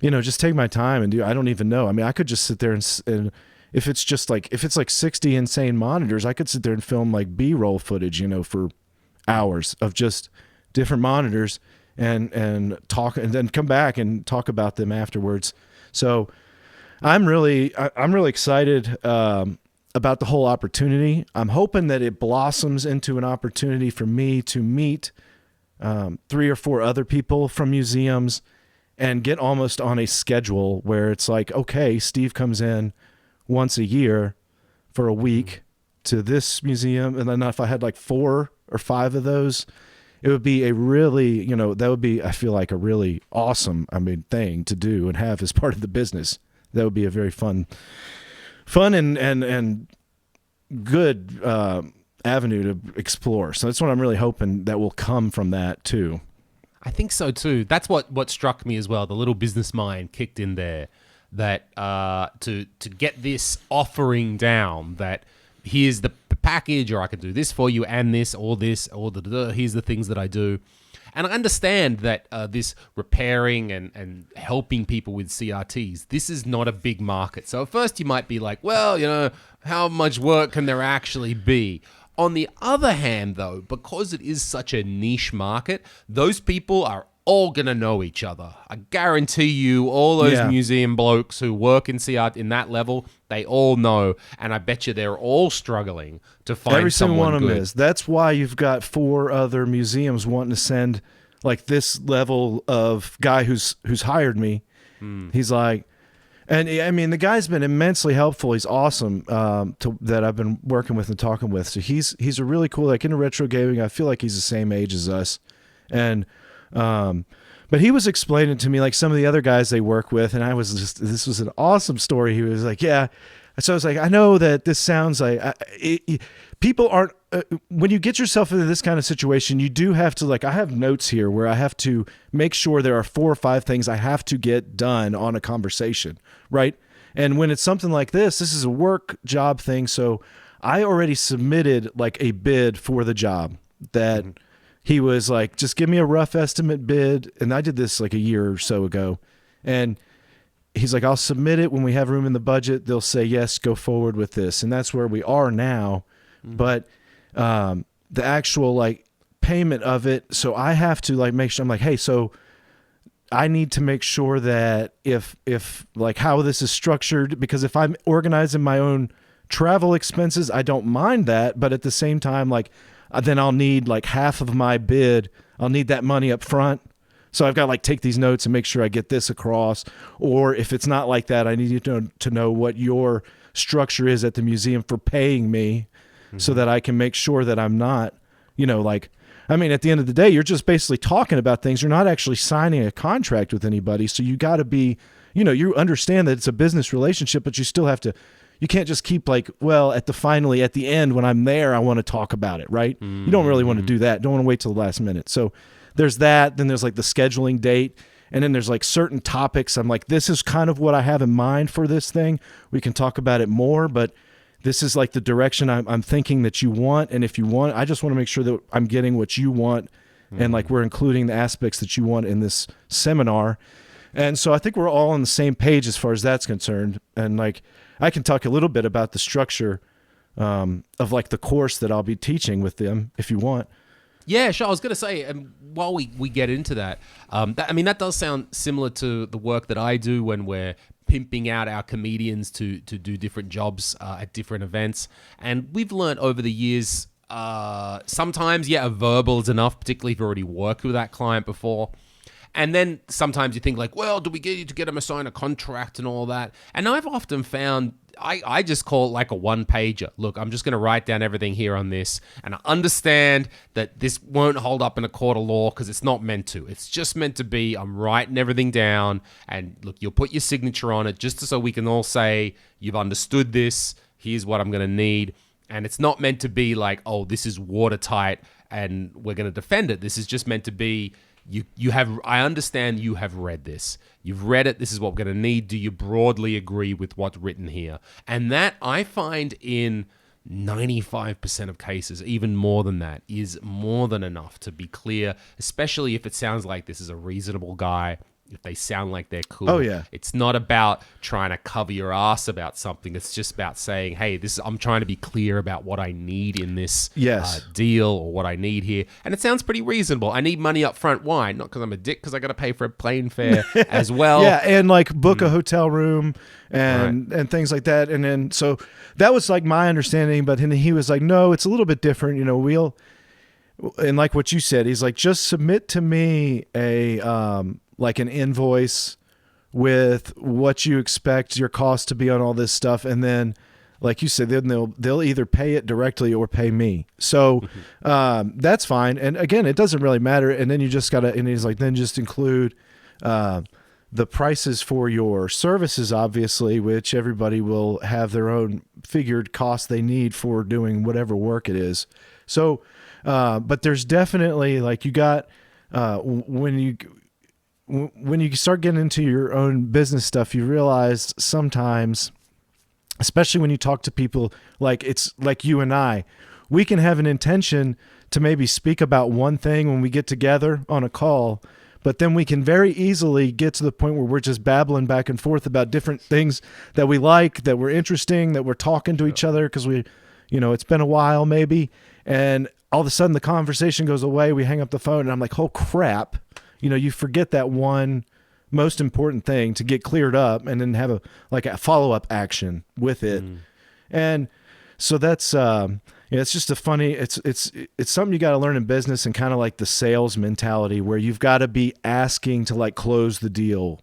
just take my time and do, I don't even know. I mean, I could just sit there and if it's like 60 insane monitors, I could sit there and film like B-roll footage, for hours of just different monitors and talk, and then come back and talk about them afterwards. So I'm really excited. about the whole opportunity. I'm hoping that it blossoms into an opportunity for me to meet 3 or 4 other people from museums and get almost on a schedule where it's like, okay, Steve comes in once a year for a week to this museum. And then if I had like 4 or 5 of those, it would be a really, that would be, I feel like, a really awesome, thing to do and have as part of the business. That would be a very fun and good avenue to explore. So that's what I'm really hoping that will come from that too. I think so too. That's what struck me as well. The little business mind kicked in there, that to get this offering down, that here's the package, or I can do this for you and this, or here's the things that I do. And I understand that this repairing and helping people with CRTs, this is not a big market. So at first you might be like, well, how much work can there actually be? On the other hand, though, because it is such a niche market, those people are all going to know each other. I guarantee you all those museum blokes who work in CRT in that level, they all know. And I bet you they're all struggling to find every single someone one of them good. is. That's why you've got 4 other museums wanting to send like this level of guy who's hired me. He's like, and the guy's been immensely helpful. He's awesome that I've been working with and talking with. So he's a really cool, like in retro gaming, I feel like he's the same age as us. And but he was explaining to me like some of the other guys they work with, and this was an awesome story. He was like, yeah. So I was like, I know that this sounds like people aren't, when you get yourself into this kind of situation, you do have to, like, I have notes here where I have to make sure there are 4 or 5 things I have to get done on a conversation, right? And when it's something like this is a work job thing. So I already submitted like a bid for the job that he was like, just give me a rough estimate bid. And I did this like a year or so ago. And he's like, I'll submit it when we have room in the budget. They'll say, yes, go forward with this. And that's where we are now. But the actual like payment of it. So I have to like make sure, I'm like, hey, so I need to make sure that if like how this is structured, because if I'm organizing my own travel expenses, I don't mind that. But at the same time, like, then I'll need like half of my bid. I'll need that money up front. So I've got to like take these notes and make sure I get this across. Or if it's not like that, I need you to know what your structure is at the museum for paying me, so that I can make sure that I'm not, like, at the end of the day, you're just basically talking about things. You're not actually signing a contract with anybody. So you got to be, you understand that it's a business relationship, but you still have to, you can't just keep like, well, at the end, when I'm there, I want to talk about it, right? You don't really want to do that. Don't want to wait till the last minute. So there's that. Then there's like the scheduling date. And then there's like certain topics. I'm like, this is kind of what I have in mind for this thing. We can talk about it more, but this is like the direction I'm thinking that you want. And if you want, I just want to make sure that I'm getting what you want. And like, we're including the aspects that you want in this seminar. And so I think we're all on the same page as far as that's concerned. And like, I can talk a little bit about the structure of like the course that I'll be teaching with them if you want. Yeah, sure. I was going to say, while we get into that, that does sound similar to the work that I do when we're pimping out our comedians to do different jobs at different events. And we've learned over the years, sometimes, a verbal is enough, particularly if you've already worked with that client before. And then sometimes you think like, well, do we get you to get them to sign a contract and all that? And I've often found, I just call it like a one-pager. Look, I'm just going to write down everything here on this. And I understand that this won't hold up in a court of law because it's not meant to. It's just meant to be, I'm writing everything down. And look, you'll put your signature on it just so we can all say, you've understood this. Here's what I'm going to need. And it's not meant to be like, oh, this is watertight and we're going to defend it. This is just meant to be, I understand you have read this. You've read it. This is what we're going to need. Do you broadly agree with what's written here? And that I find in 95% of cases, even more than that, is more than enough to be clear, especially if it sounds like this is a reasonable guy. if they sound like they're cool. Oh, yeah. It's not about trying to cover your ass about something. It's just about saying, hey, I'm trying to be clear about what I need in this deal or what I need here. And it sounds pretty reasonable. I need money up front. Why? Not because I'm a dick, because I got to pay for a plane fare as well. Yeah, and like book a hotel room and things like that. And then, so that was like my understanding, but he was like, no, it's a little bit different. And like what you said, he's like, just submit to me like an invoice with what you expect your cost to be on all this stuff. And then, like you said, then they'll either pay it directly or pay me. So that's fine. And again, it doesn't really matter. And then you just gotta, and he's like, then just include the prices for your services, obviously, which everybody will have their own figured cost they need for doing whatever work it is. So, but there's definitely like you got, when you start getting into your own business stuff, you realize sometimes, especially when you talk to people, like it's like you and I, we can have an intention to maybe speak about one thing when we get together on a call, but then we can very easily get to the point where we're just babbling back and forth about different things that we like, that were interesting, that we're talking to each other because it's been a while maybe, and all of a sudden the conversation goes away, we hang up the phone, and I'm like, oh crap. You forget that one most important thing to get cleared up and then have a follow-up action with it. And so that's, it's just it's something you got to learn in business, and kind of like the sales mentality where you've got to be asking to like close the deal,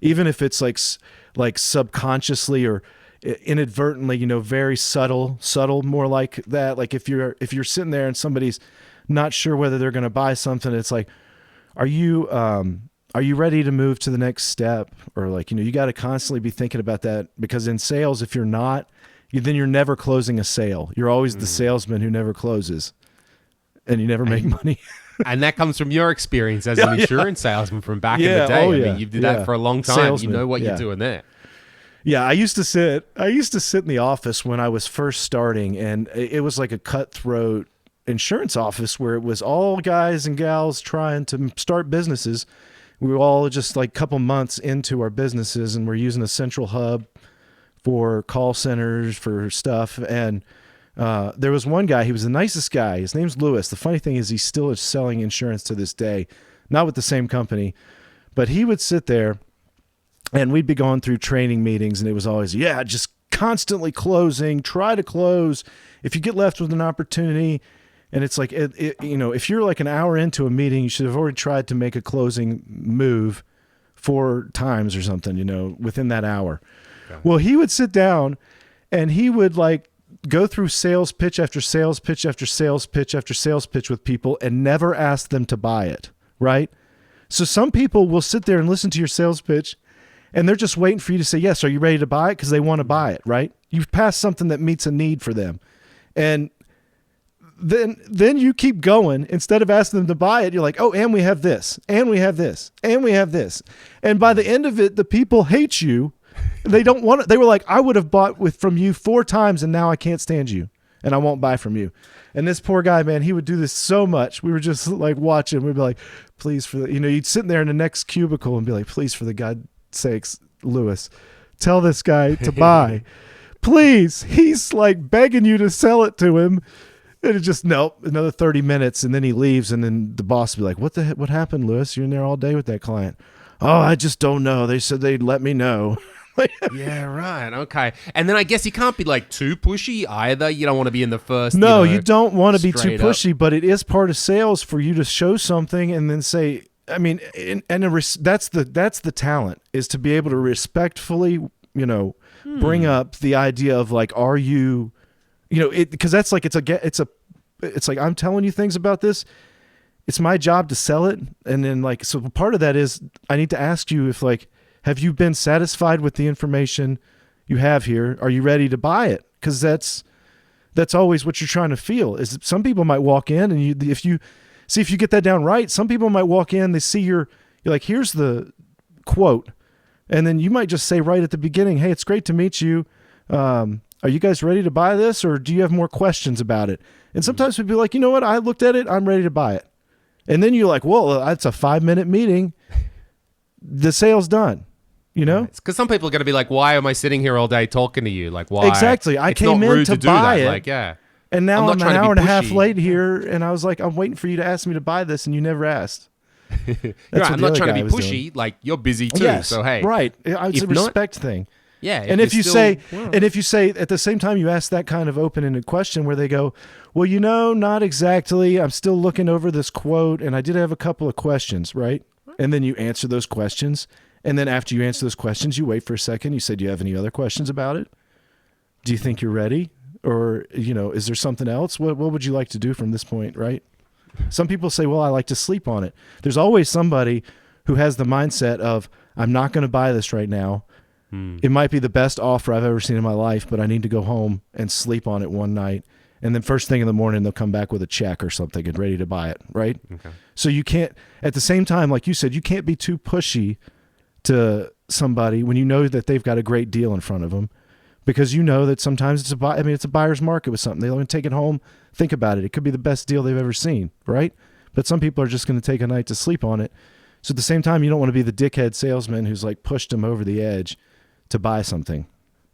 even if it's like subconsciously or inadvertently, very subtle, more like that. Like if you're sitting there and somebody's not sure whether they're going to buy something, it's like, are you ready to move to the next step? Or like, you got to constantly be thinking about that, because in sales, if you're not, then you're never closing a sale. You're always the salesman who never closes, and you never make money. And that comes from your experience as an insurance salesman from back in the day. I mean, you've did that for a long time. Salesman. You know what you're doing there. Yeah, I used to sit in the office when I was first starting, and it was like a cutthroat insurance office where it was all guys and gals trying to start businesses. We were all just like a couple months into our businesses, and we're using a central hub for call centers for stuff. And there was one guy, he was the nicest guy. His name's Lewis. The funny thing is he still is selling insurance to this day, not with the same company, but he would sit there and we'd be going through training meetings, and it was always, just constantly closing, try to close. If you get left with an opportunity, and it's like, if you're like an hour into a meeting, you should have already tried to make a closing move 4 times or something, within that hour. Okay. Well, he would sit down and he would like go through sales pitch after sales pitch after sales pitch after sales pitch with people and never ask them to buy it. Right. So some people will sit there and listen to your sales pitch, and they're just waiting for you to say, yes, are you ready to buy it? Because they want to buy it, right? You've passed something that meets a need for them. And then you keep going. Instead of asking them to buy it, you're like, oh, and we have this, and we have this, and we have this. And by the end of it, the people hate you. They don't want it. They were like, I would have bought from you 4 times, and now I can't stand you, and I won't buy from you. And this poor guy, man, he would do this so much. We were just like watching. We'd be like, please, you'd sit there in the next cubicle and be like, please, for the God's sakes, Lewis, tell this guy to buy. Please. He's like begging you to sell it to him. And it just, nope, another 30 minutes. And then he leaves. And then the boss will be like, what happened, Lewis? You're in there all day with that client. Oh, I just don't know. They said they'd let me know. Yeah, right. Okay. And then I guess you can't be like too pushy either. You don't want to be in the first. No, you don't want to be too pushy, but it is part of sales for you to show something and then say, I mean, that's the talent, is to be able to respectfully, bring up the idea of like, are you, because that's like, it's like, I'm telling you things about this. It's my job to sell it. And then like, so part of that is I need to ask you if like, have you been satisfied with the information you have here? Are you ready to buy it? Because that's always what you're trying to feel. Is some people might walk in and if you get that down right, some people might walk in, they see you're like, here's the quote. And then you might just say right at the beginning, hey, it's great to meet you. Are you guys ready to buy this, or do you have more questions about it? And sometimes we'd be like, you know what? I looked at it. I'm ready to buy it. And then you're like, well, that's a 5-minute meeting. the sale's done. You know, because some people are going to be like, "Why am I sitting here all day talking to you? Like, why?" Exactly. I It's came not in rude to do buy that. it. Like, yeah. And now I'm an trying to be hour and a half pushy. late here, and I was like, I'm waiting for you to ask me to buy this, and you never asked. Right, I'm not trying to be pushy. Like, you're busy too. Yes, so hey, right. It's a respect thing. Yeah. And if you say at the same time you ask that kind of open-ended question where they go, well, not exactly. I'm still looking over this quote, and I did have a couple of questions, right? And then you answer those questions, and then after you answer those questions, you wait for a second. You say, do you have any other questions about it? Do you think you're ready? Or, is there something else? What would you like to do from this point, right? Some people say, well, I like to sleep on it. There's always somebody who has the mindset of, I'm not going to buy this right now. It might be the best offer I've ever seen in my life, but I need to go home and sleep on it one night. And then first thing in the morning, they'll come back with a check or something and ready to buy it, right? Okay. So you can't, at the same time, like you said, you can't be too pushy to somebody when you know that they've got a great deal in front of them, because you know that sometimes it's a buyer's market with something. They want to take it home, think about it. It could be the best deal they've ever seen, right? But some people are just going to take a night to sleep on it. So at the same time, you don't want to be the dickhead salesman who's like pushed them over the edge to buy something.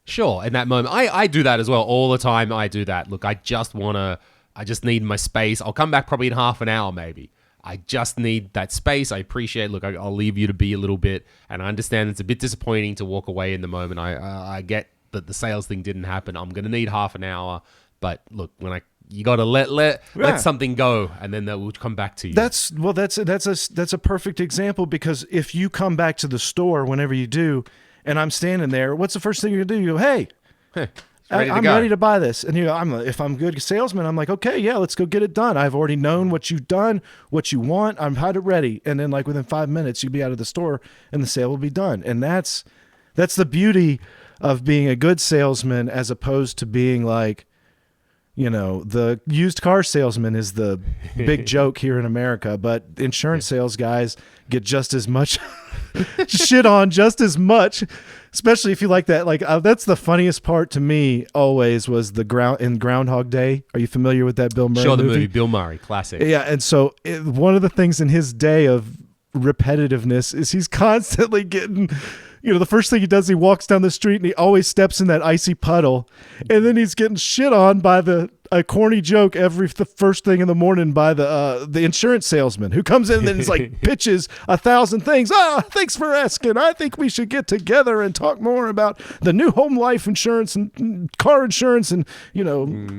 Sure, in that moment. I do that as well all the time. I do that. Look, I just need my space. I'll come back probably in half an hour maybe. I just need that space. I appreciate, look, I'll leave you to be a little bit, and I understand it's a bit disappointing to walk away in the moment. I get that the sales thing didn't happen. I'm going to need half an hour, but look, you got to let something go, and then that will come back to you. That's a perfect example, because if you come back to the store whenever you do, and I'm standing there, what's the first thing you're gonna do? You go, hey, I'm ready to buy this. And if I'm a good salesman, I'm like, okay, yeah, let's go get it done. I've already known what you've done, what you want. I'm had it ready. And then like within 5 minutes, you'll be out of the store and the sale will be done. And that's the beauty of being a good salesman, as opposed to being like, the used car salesman is the big joke here in America, but insurance sales guys get just as much shit on just as much, especially if you like that. Like that's the funniest part to me always was in Groundhog Day. Are you familiar with that Bill Murray Sure, the movie Bill Murray, classic. Yeah, and so one of the things in his day of repetitiveness is he's constantly getting... the first thing he does, he walks down the street and he always steps in that icy puddle, and then he's getting shit on by a corny joke the first thing in the morning by the insurance salesman who comes in and then he's like pitches 1,000 things. Thanks for asking. I think we should get together and talk more about the new home life insurance and car insurance and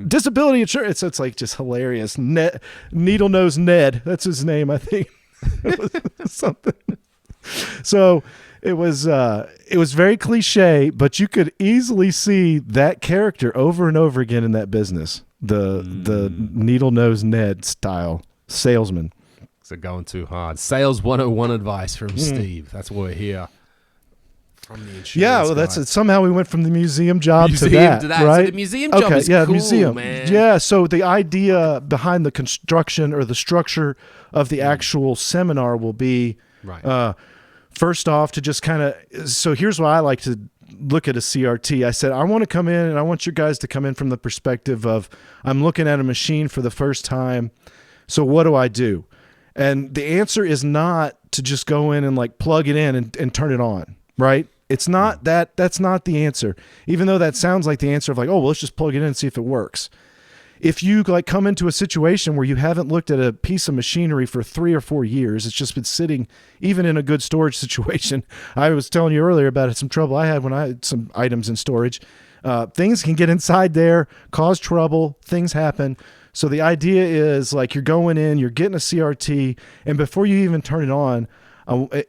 disability insurance. It's like just hilarious. Needle Nose Ned, that's his name, I think. It was something. So. It was very cliche, but you could easily see that character over and over again in that business. The Needle Nose Ned style salesman. So going too hard. Sales 101 advice from Steve. That's what we're here. From the insurance well, that's it. Somehow we went from the museum job to that. Right? So the museum job is cool, museum. Man. Yeah, so the idea behind the construction or the structure of the actual seminar will be right. First off, to just kind of, so here's why I like to look at a CRT. I said, I want to come in and I want you guys to come in from the perspective of, I'm looking at a machine for the first time. So what do I do? And the answer is not to just go in and like plug it in and turn it on, right? It's not that. That's not the answer. Even though that sounds like the answer of like, oh, well, let's just plug it in and see if it works. If you like come into a situation where you haven't looked at a piece of machinery for 3 or 4 years, it's just been sitting, even in a good storage situation. I was telling you earlier about some trouble I had when I had some items in storage. Things can get inside there, cause trouble, things happen. So the idea is like you're going in, you're getting a CRT, and before you even turn it on,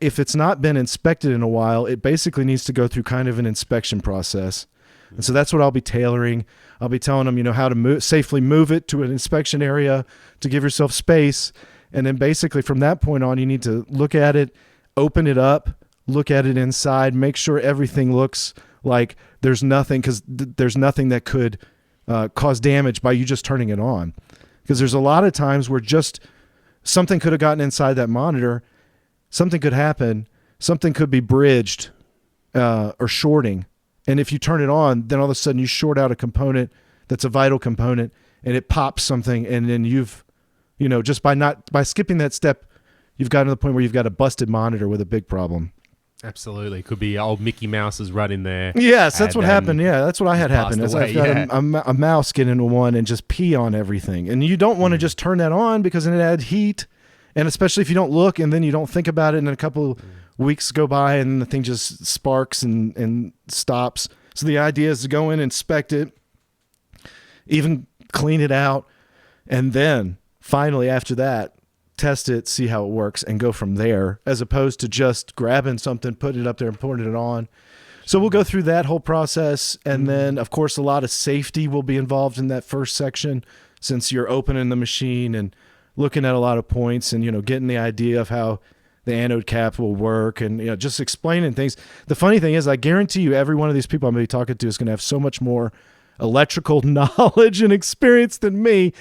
if it's not been inspected in a while, it basically needs to go through kind of an inspection process. And so that's what I'll be tailoring. I'll be telling them, how to safely move it to an inspection area to give yourself space. And then basically from that point on, you need to look at it, open it up, look at it inside, make sure everything looks like there's nothing, because there's nothing that could cause damage by you just turning it on. Because there's a lot of times where just something could have gotten inside that monitor, something could happen, something could be bridged or shorting. And if you turn it on, then all of a sudden you short out a component that's a vital component, and it pops something, and then you've, just by skipping that step, you've gotten to the point where you've got a busted monitor with a big problem. Absolutely. Could be old Mickey Mouse is running there. Yes, that's what happened. Yeah, that's what I had happen. Is away, I've got a mouse get into one and just pee on everything. And you don't want to just turn that on because then it adds heat. And especially if you don't look and then you don't think about it and a couple weeks go by and the thing just sparks and stops. So the idea is to go in, inspect it, even clean it out, and then finally after that, test it, see how it works, and go from there, as opposed to just grabbing something, putting it up there and putting it on. So we'll go through that whole process. And then, of course, a lot of safety will be involved in that first section, since you're opening the machine and looking at a lot of points and, getting the idea of how the anode cap will work and, just explaining things. The funny thing is, I guarantee you every one of these people I'm going to be talking to is going to have so much more electrical knowledge and experience than me.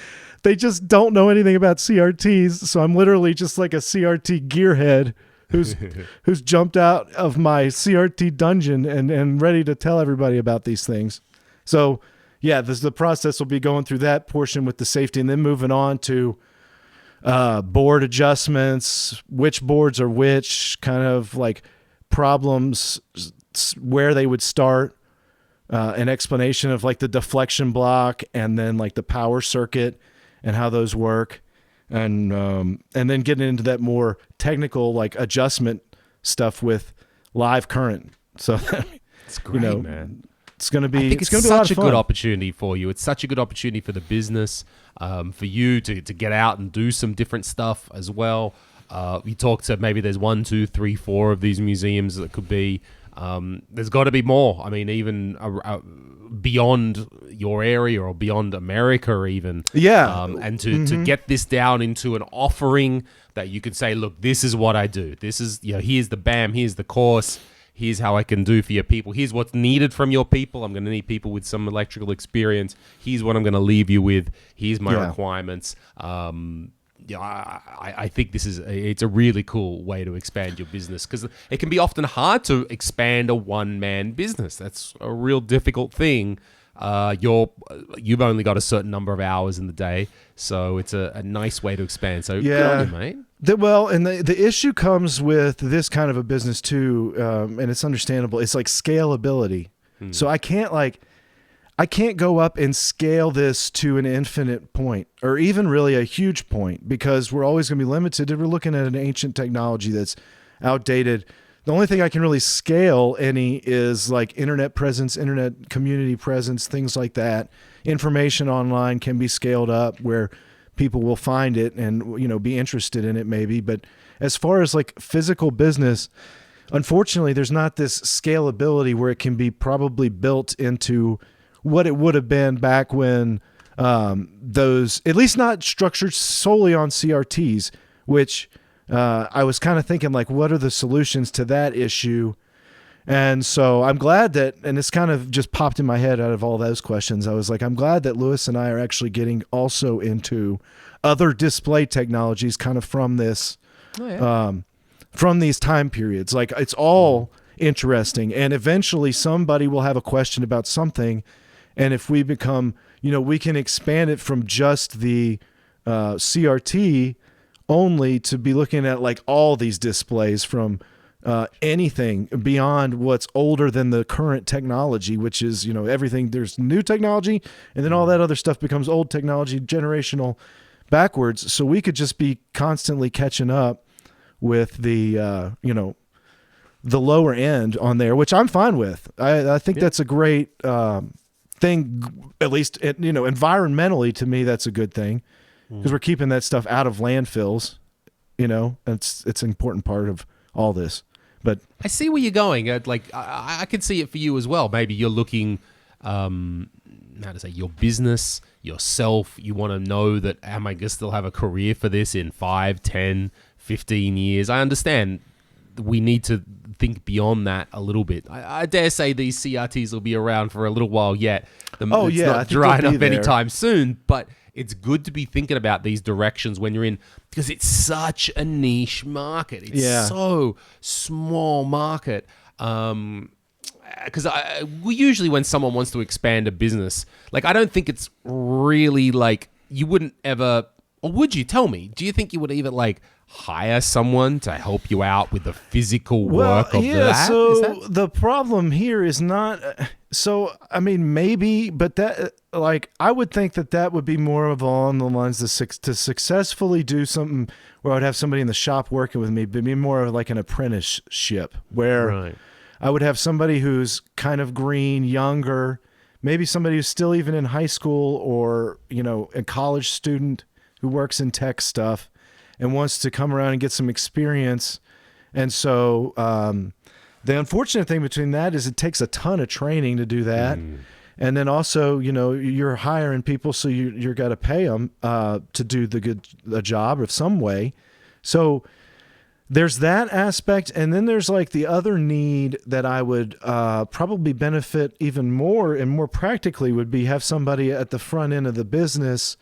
They just don't know anything about CRTs, so I'm literally just like a CRT gearhead who's jumped out of my CRT dungeon and ready to tell everybody about these things. So, yeah, the process will be going through that portion with the safety and then moving on to board adjustments, which boards are which, kind of like problems, where they would start, an explanation of like the deflection block and then like the power circuit and how those work, and then getting into that more technical like adjustment stuff with live current. So it's great, man. It's going to be. I think it's going to be such a good opportunity for you. It's such a good opportunity for the business, for you to get out and do some different stuff as well. We talked to maybe there's 1, 2, 3, 4 of these museums that could be. There's got to be more. I mean, even beyond your area or beyond America even. Yeah. And to get this down into an offering that you could say, look, this is what I do. This is, here's the BAM, here's the course, here's how I can do for your people. Here's what's needed from your people. I'm going to need people with some electrical experience. Here's what I'm going to leave you with. Here's my requirements. I think it's a really cool way to expand your business, because it can be often hard to expand a one-man business. That's a real difficult thing. You've only got a certain number of hours in the day, so it's a nice way to expand. So good on you, mate. The issue comes with this kind of a business too, and it's understandable. It's like scalability. So I can't go up and scale this to an infinite point or even really a huge point, because we're always going to be limited. We're looking at an ancient technology that's outdated. The only thing I can really scale any is like internet presence, internet community presence, things like that. Information online can be scaled up where people will find it and, be interested in it maybe. But as far as like physical business, unfortunately, there's not this scalability where it can be probably built into what it would have been back when those, at least not structured solely on CRTs, which I was kind of thinking like, what are the solutions to that issue? And so I'm glad that, and it's kind of just popped in my head out of all those questions. I was like, I'm glad that Lewis and I are actually getting also into other display technologies kind of from this, from these time periods. Like it's all interesting, and eventually somebody will have a question about something. And if we become, we can expand it from just the CRT only to be looking at like all these displays from anything beyond what's older than the current technology, which is, everything. There's new technology, and then all that other stuff becomes old technology, generational backwards. So we could just be constantly catching up with the, the lower end on there, which I'm fine with. I think that's a great thing, at least environmentally. To me, that's a good thing, because we're keeping that stuff out of landfills. It's an important part of all this. But I see where you're going. I can see it for you as well. Maybe you're looking, your business, yourself. You want to know that, am I going to still have a career for this in 5, 10, 15 years? I understand we need to think beyond that a little bit. I dare say these CRTs will be around for a little while yet. It's not drying up anytime soon, but it's good to be thinking about these directions when you're in, because it's such a niche market. It's so small market. Because usually when someone wants to expand a business, like I don't think it's really like, you wouldn't ever Or would you? Tell me. Do you think you would even like hire someone to help you out with the physical work of that? So the problem here is not. So I mean, maybe, but that like I would think that would be more of along the lines to successfully do something where I would have somebody in the shop working with me, but be more of like an apprenticeship where Right. I would have somebody who's kind of green, younger, maybe somebody who's still even in high school or, a college student who works in tech stuff and wants to come around and get some experience. And so the unfortunate thing between that is it takes a ton of training to do that. And then also, you're hiring people, so you're got to pay them to do the job of some way. So there's that aspect. And then there's like the other need that I would probably benefit even more and more practically would be have somebody at the front end of the business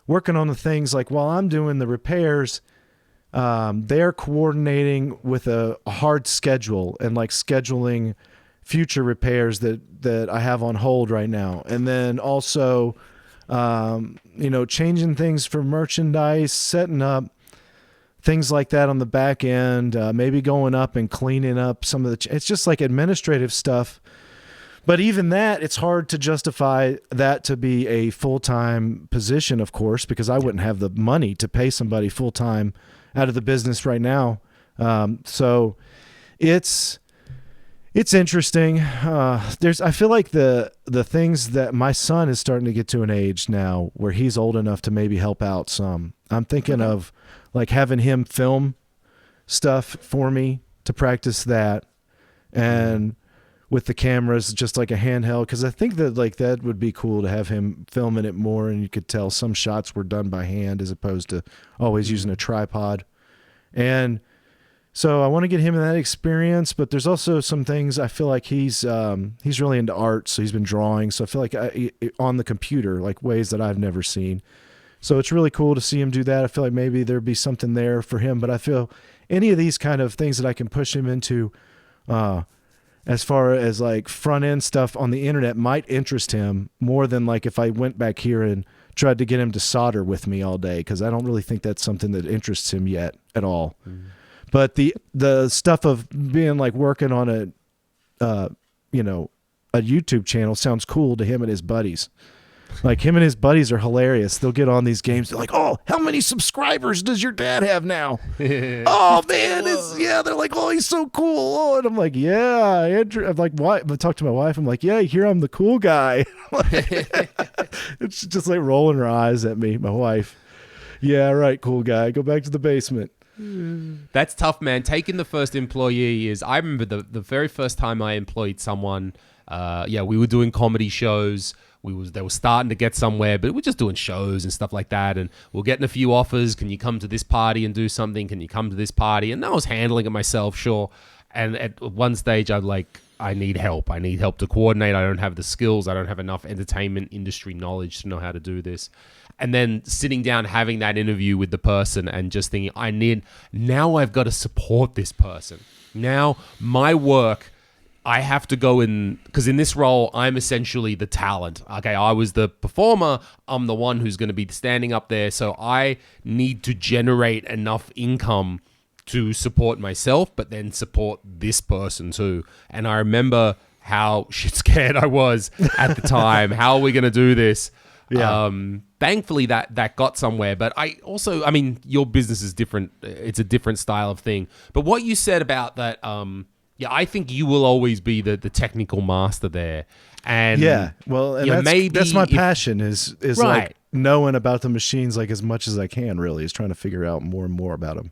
working on the things like while I'm doing the repairs, they're coordinating with a hard schedule and like scheduling future repairs that I have on hold right now. And then also, changing things for merchandise, setting up things like that on the back end, maybe going up and cleaning up some of it's just like administrative stuff. But even that, it's hard to justify that to be a full-time position, of course, because I wouldn't have the money to pay somebody full-time out of the business right now. So it's interesting. I feel like the things that my son is starting to get to an age now where he's old enough to maybe help out some. I'm thinking of like having him film stuff for me to practice that, and with the cameras, just like a handheld, because I think that like that would be cool to have him filming it more, and you could tell some shots were done by hand as opposed to always using a tripod. And so I want to get him in that experience, but there's also some things I feel like he's really into art, so he's been drawing. So I feel like on the computer, like ways that I've never seen. So it's really cool to see him do that. I feel like maybe there'd be something there for him, but I feel any of these kind of things that I can push him into, as far as like front end stuff on the internet might interest him more than like if I went back here and tried to get him to solder with me all day, because I don't really think that's something that interests him yet at all. But the stuff of being like working on a YouTube channel sounds cool to him and his buddies. Like him and his buddies are hilarious. They'll get on these games. They're like, "Oh, how many subscribers does your dad have now?" "Oh man, they're like, "Oh, he's so cool." Oh, and I'm like, "Yeah." I'm like, "Why?" I talk to my wife. I'm like, "Yeah, here I'm the cool guy." It's just like rolling her eyes at me. My wife, "Yeah, right, cool guy. Go back to the basement." That's tough, man. Taking the first employee is. I remember the very first time I employed someone. We were doing comedy shows. They were starting to get somewhere, but we're just doing shows and stuff like that. And we're getting a few offers. Can you come to this party and do something? Can you come to this party? And I was handling it myself, sure. And at one stage, I'm like, I need help. I need help to coordinate. I don't have the skills. I don't have enough entertainment industry knowledge to know how to do this. And then sitting down, having that interview with the person and just thinking, now I've got to support this person. Now my work, I have to go in, because in this role, I'm essentially the talent. Okay, I was the performer. I'm the one who's going to be standing up there. So I need to generate enough income to support myself, but then support this person too. And I remember how shit scared I was at the time. How are we going to do this? Yeah. Thankfully that got somewhere, but your business is different. It's a different style of thing. But what you said about that, I think you will always be the technical master there. And that's my passion is right. Like knowing about the machines like as much as I can, really, is trying to figure out more and more about them.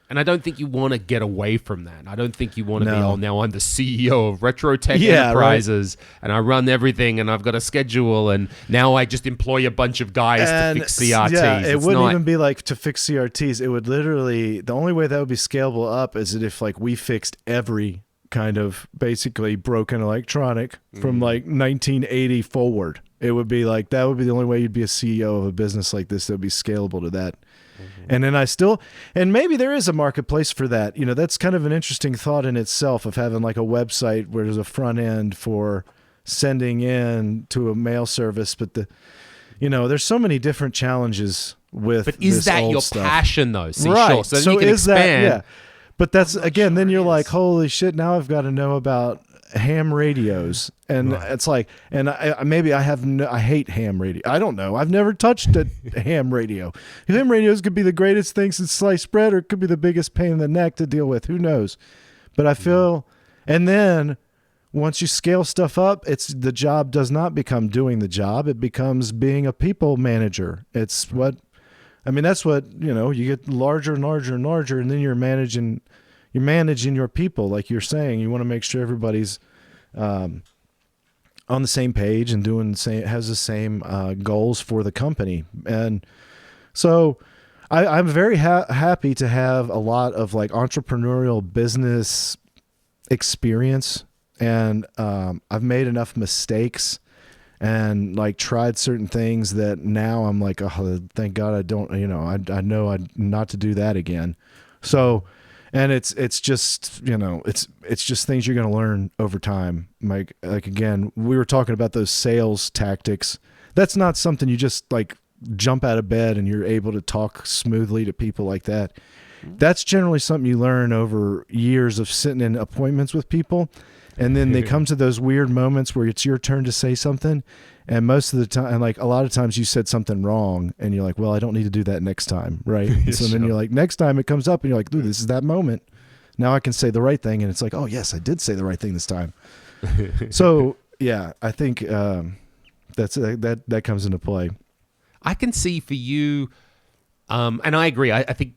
And I don't think you want to get away from that. I don't think you want to be, now I'm the CEO of Retro Tech Enterprises, and I run everything, and I've got a schedule, and now I just employ a bunch of guys to fix CRTs. Yeah, it wouldn't even be like to fix CRTs. It would literally, the only way that would be scalable up is if like we fixed every kind of basically broken electronic from like 1980 forward. It would be like, that would be the only way you'd be a CEO of a business like this that would be scalable to that. And then and maybe there is a marketplace for that. That's kind of an interesting thought in itself, of having like a website where there's a front end for sending in to a mail service. But there's so many different challenges with But is this that old your stuff. passion though? See, Right. sure. So, then you can is expand. that, yeah. But that's, again, then you're it like, is. holy shit, now I've got to know about ham radios. And it's like, and I hate ham radio. I don't know. I've never touched a ham radio. Ham radios could be the greatest thing since sliced bread, or it could be the biggest pain in the neck to deal with. Who knows? But I feel, and then once you scale stuff up, the job does not become doing the job. It becomes being a people manager. That's what, you get larger and larger and larger, and then you're managing your people. Like you're saying, you want to make sure everybody's on the same page and has the same goals for the company. And so I'm very happy to have a lot of like entrepreneurial business experience. And I've made enough mistakes and like tried certain things that now I'm like, oh, thank God I don't, I know not to do that again. So, and it's just, it's just things you're going to learn over time. Like again, we were talking about those sales tactics. That's not something you just like jump out of bed and you're able to talk smoothly to people like that. That's generally something you learn over years of sitting in appointments with people. And then they come to those weird moments where it's your turn to say something. And most of the time, and like a lot of times you said something wrong and you're like, well, I don't need to do that next time. Right. So then you're like, next time it comes up and you're like, dude, this is that moment. Now I can say the right thing. And it's like, oh yes, I did say the right thing this time. So yeah, I think that comes into play. I can see for you, and I agree. I think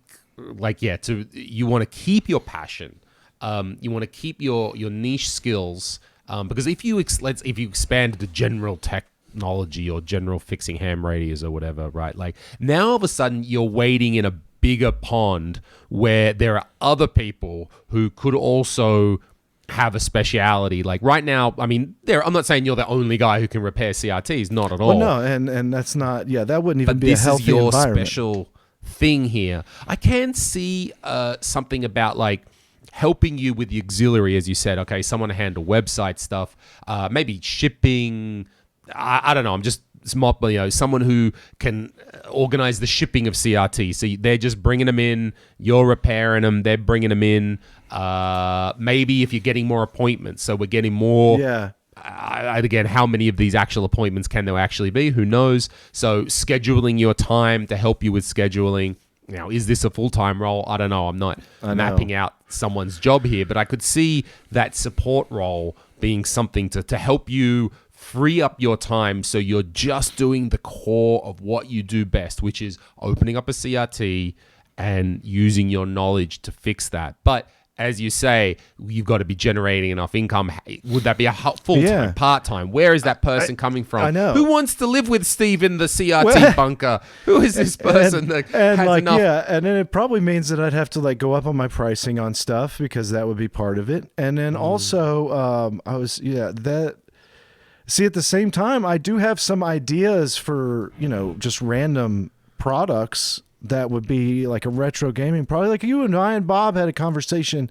you want to keep your passion. You want to keep your niche skills because if you expand to general technology or general fixing ham radios or whatever, right? Like now all of a sudden you're wading in a bigger pond where there are other people who could also have a speciality. Like right now, I mean, I'm not saying you're the only guy who can repair CRTs, not at all. Well, no, and that's not. Yeah, that wouldn't even but be a healthy this is your environment. special thing here. I can see something about like helping you with the auxiliary, as you said. Okay, someone to handle website stuff, maybe shipping. I don't know. I'm just someone who can organize the shipping of CRT. So they're just bringing them in. You're repairing them. They're bringing them in. Maybe if you're getting more appointments, so we're getting more. Yeah. Again, how many of these actual appointments can there actually be? Who knows? So scheduling your time to help you with scheduling. Now, is this a full-time role? I don't know. I'm not mapping out someone's job here, but I could see that support role being something to help you free up your time so you're just doing the core of what you do best, which is opening up a CRT and using your knowledge to fix that. But as you say, you've got to be generating enough income. Would that be a full-time, part-time? Where is that person coming from? I know. Who wants to live with Steve in the CRT bunker? Who is this person that has enough? Yeah, and then it probably means that I'd have to like go up on my pricing on stuff because that would be part of it. And then also, See, at the same time, I do have some ideas for, just random products that would be like a retro gaming product. Like you and I and Bob had a conversation.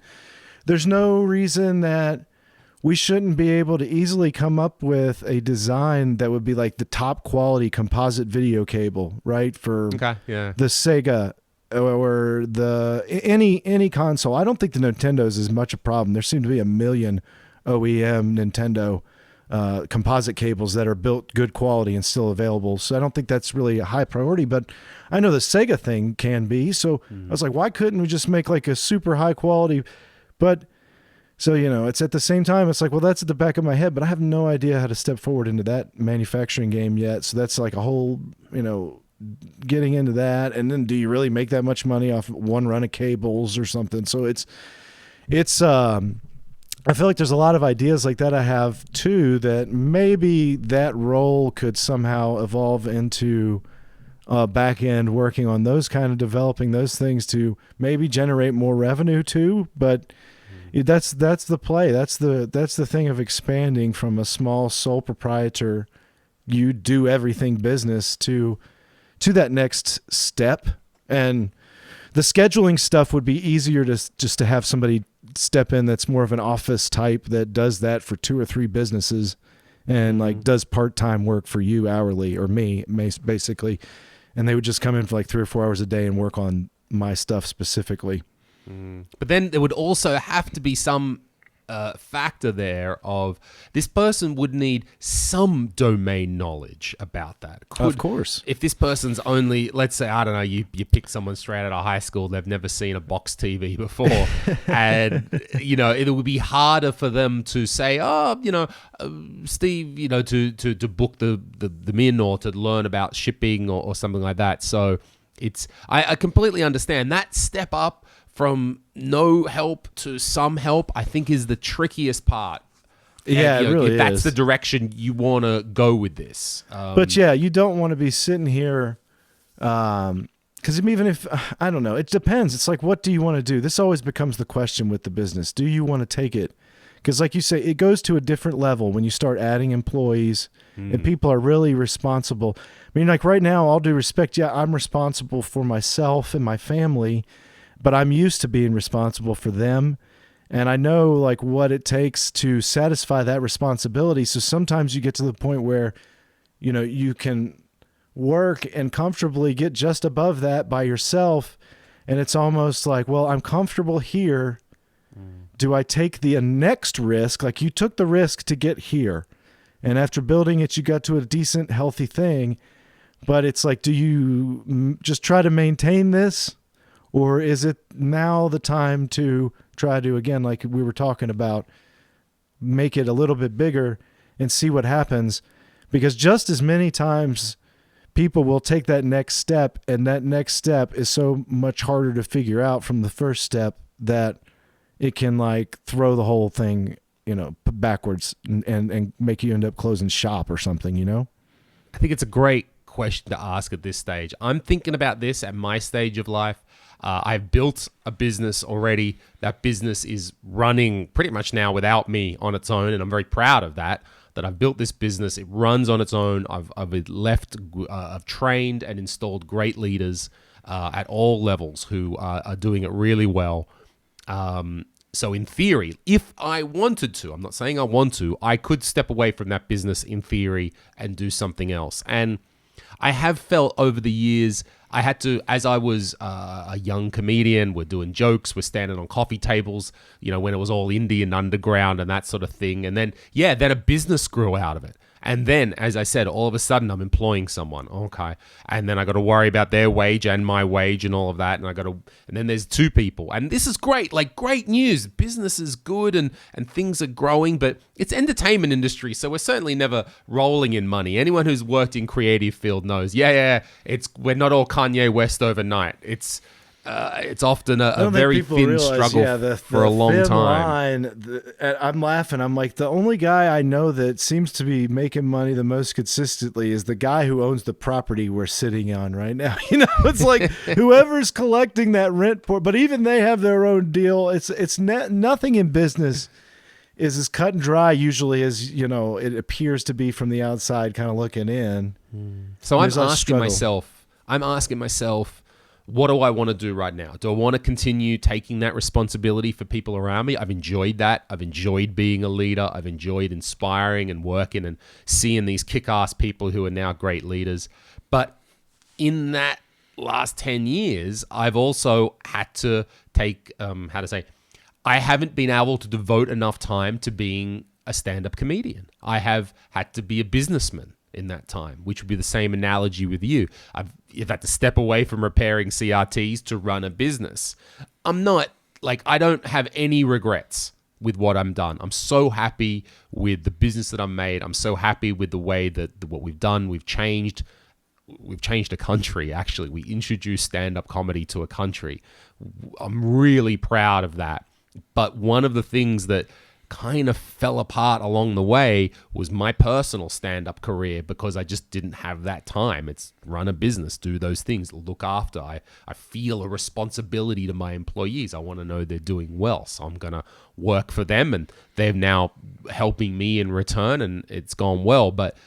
There's no reason that we shouldn't be able to easily come up with a design that would be like the top quality composite video cable, right? For the Sega or the any console. I don't think the Nintendo's is much a problem. There seem to be a million OEM Nintendo composite cables that are built good quality and still available. So I don't think that's really a high priority, but I know the Sega thing can be. So I was like, why couldn't we just make like a super high quality? But so, it's at the same time, it's like, well, that's at the back of my head, but I have no idea how to step forward into that manufacturing game yet. So that's like a whole, getting into that. And then do you really make that much money off one run of cables or something? So it's I feel like there's a lot of ideas like that I have too, that maybe that role could somehow evolve into back end working on those kind of developing those things to maybe generate more revenue too. But that's the play. That's the thing of expanding from a small sole proprietor, you do everything business to that next step. And the scheduling stuff would be easier just to have somebody step in that's more of an office type that does that for 2 or 3 businesses and like does part-time work for you hourly or me basically. and they would just come in for like 3 or 4 hours a day and work on my stuff specifically. But then there would also have to be some factor there of this person would need some domain knowledge about that. Of course. If this person's only, let's say, I don't know, you pick someone straight out of high school, they've never seen a box TV before, and, you know, it would be harder for them to say, oh, you know, Steve, you know, to book the min or to learn about shipping or something like that. So I completely understand that step up from no help to some help, I think is the trickiest part. Yeah, and, it really if that's is. the direction you want to go with this. But yeah, you don't want to be sitting here, because even if, I don't know, it depends. It's like, what do you want to do? This always becomes the question with the business. Do you want to take it? Because like you say, it goes to a different level when you start adding employees and people are really responsible. I mean, like right now, all due respect, yeah, I'm responsible for myself and my family, but I'm used to being responsible for them. And I know like what it takes to satisfy that responsibility. So sometimes you get to the point where, you know, you can work and comfortably get just above that by yourself. And it's almost like, well, I'm comfortable here. Do I take the next risk? Like you took the risk to get here. And after building it, you got to a decent, healthy thing. But it's like, do you just try to maintain this? Or is it now the time to try to, again, like we were talking about, make it a little bit bigger and see what happens? Because just as many times people will take that next step, and that next step is so much harder to figure out from the first step that it can like throw the whole thing, you know, backwards and make you end up closing shop or something, you know? I think it's a great question to ask at this stage. I'm thinking about this at my stage of life. I've built a business already. That business is running pretty much now without me on its own, and I'm very proud of that I've built this business. It runs on its own. I've trained and installed great leaders at all levels who are doing it really well. So in theory, if I wanted to, I'm not saying I want to, I could step away from that business in theory and do something else. And I have felt over the years I had to, as I was a young comedian, we're doing jokes, we're standing on coffee tables, you know, when it was all indie and underground and that sort of thing. And then, then a business grew out of it. And then, as I said, all of a sudden I'm employing someone. Okay. And then I got to worry about their wage and my wage and all of that. And then there's 2 people. And this is great, like great news. Business is good and things are growing, but it's entertainment industry. So we're certainly never rolling in money. Anyone who's worked in creative field knows, we're not all Kanye West overnight. It's often a very thin struggle for a long time. I'm laughing. I'm like, the only guy I know that seems to be making money the most consistently is the guy who owns the property we're sitting on right now. You know, it's like whoever's collecting that rent, but even they have their own deal. It's nothing in business is as cut and dry usually as, you know, it appears to be from the outside kind of looking in. So I'm asking myself, what do I want to do right now? Do I want to continue taking that responsibility for people around me? I've enjoyed that. I've enjoyed being a leader. I've enjoyed inspiring and working and seeing these kick-ass people who are now great leaders. But in that last 10 years, I've also had to take, I haven't been able to devote enough time to being a stand-up comedian. I have had to be a businessman in that time, which would be the same analogy with you. I've had to step away from repairing CRTs to run a business. I don't have any regrets with what I'm done. I'm so happy with the business that I'm made. I'm so happy with the way that what we've done. We've changed a country, actually. We introduced stand-up comedy to a country. I'm really proud of that. But one of the things that kind of fell apart along the way was my personal stand-up career because I just didn't have that time. It's run a business, do those things, look after. I feel a responsibility to my employees. I want to know they're doing well, so I'm going to work for them, and they're now helping me in return, and it's gone well. But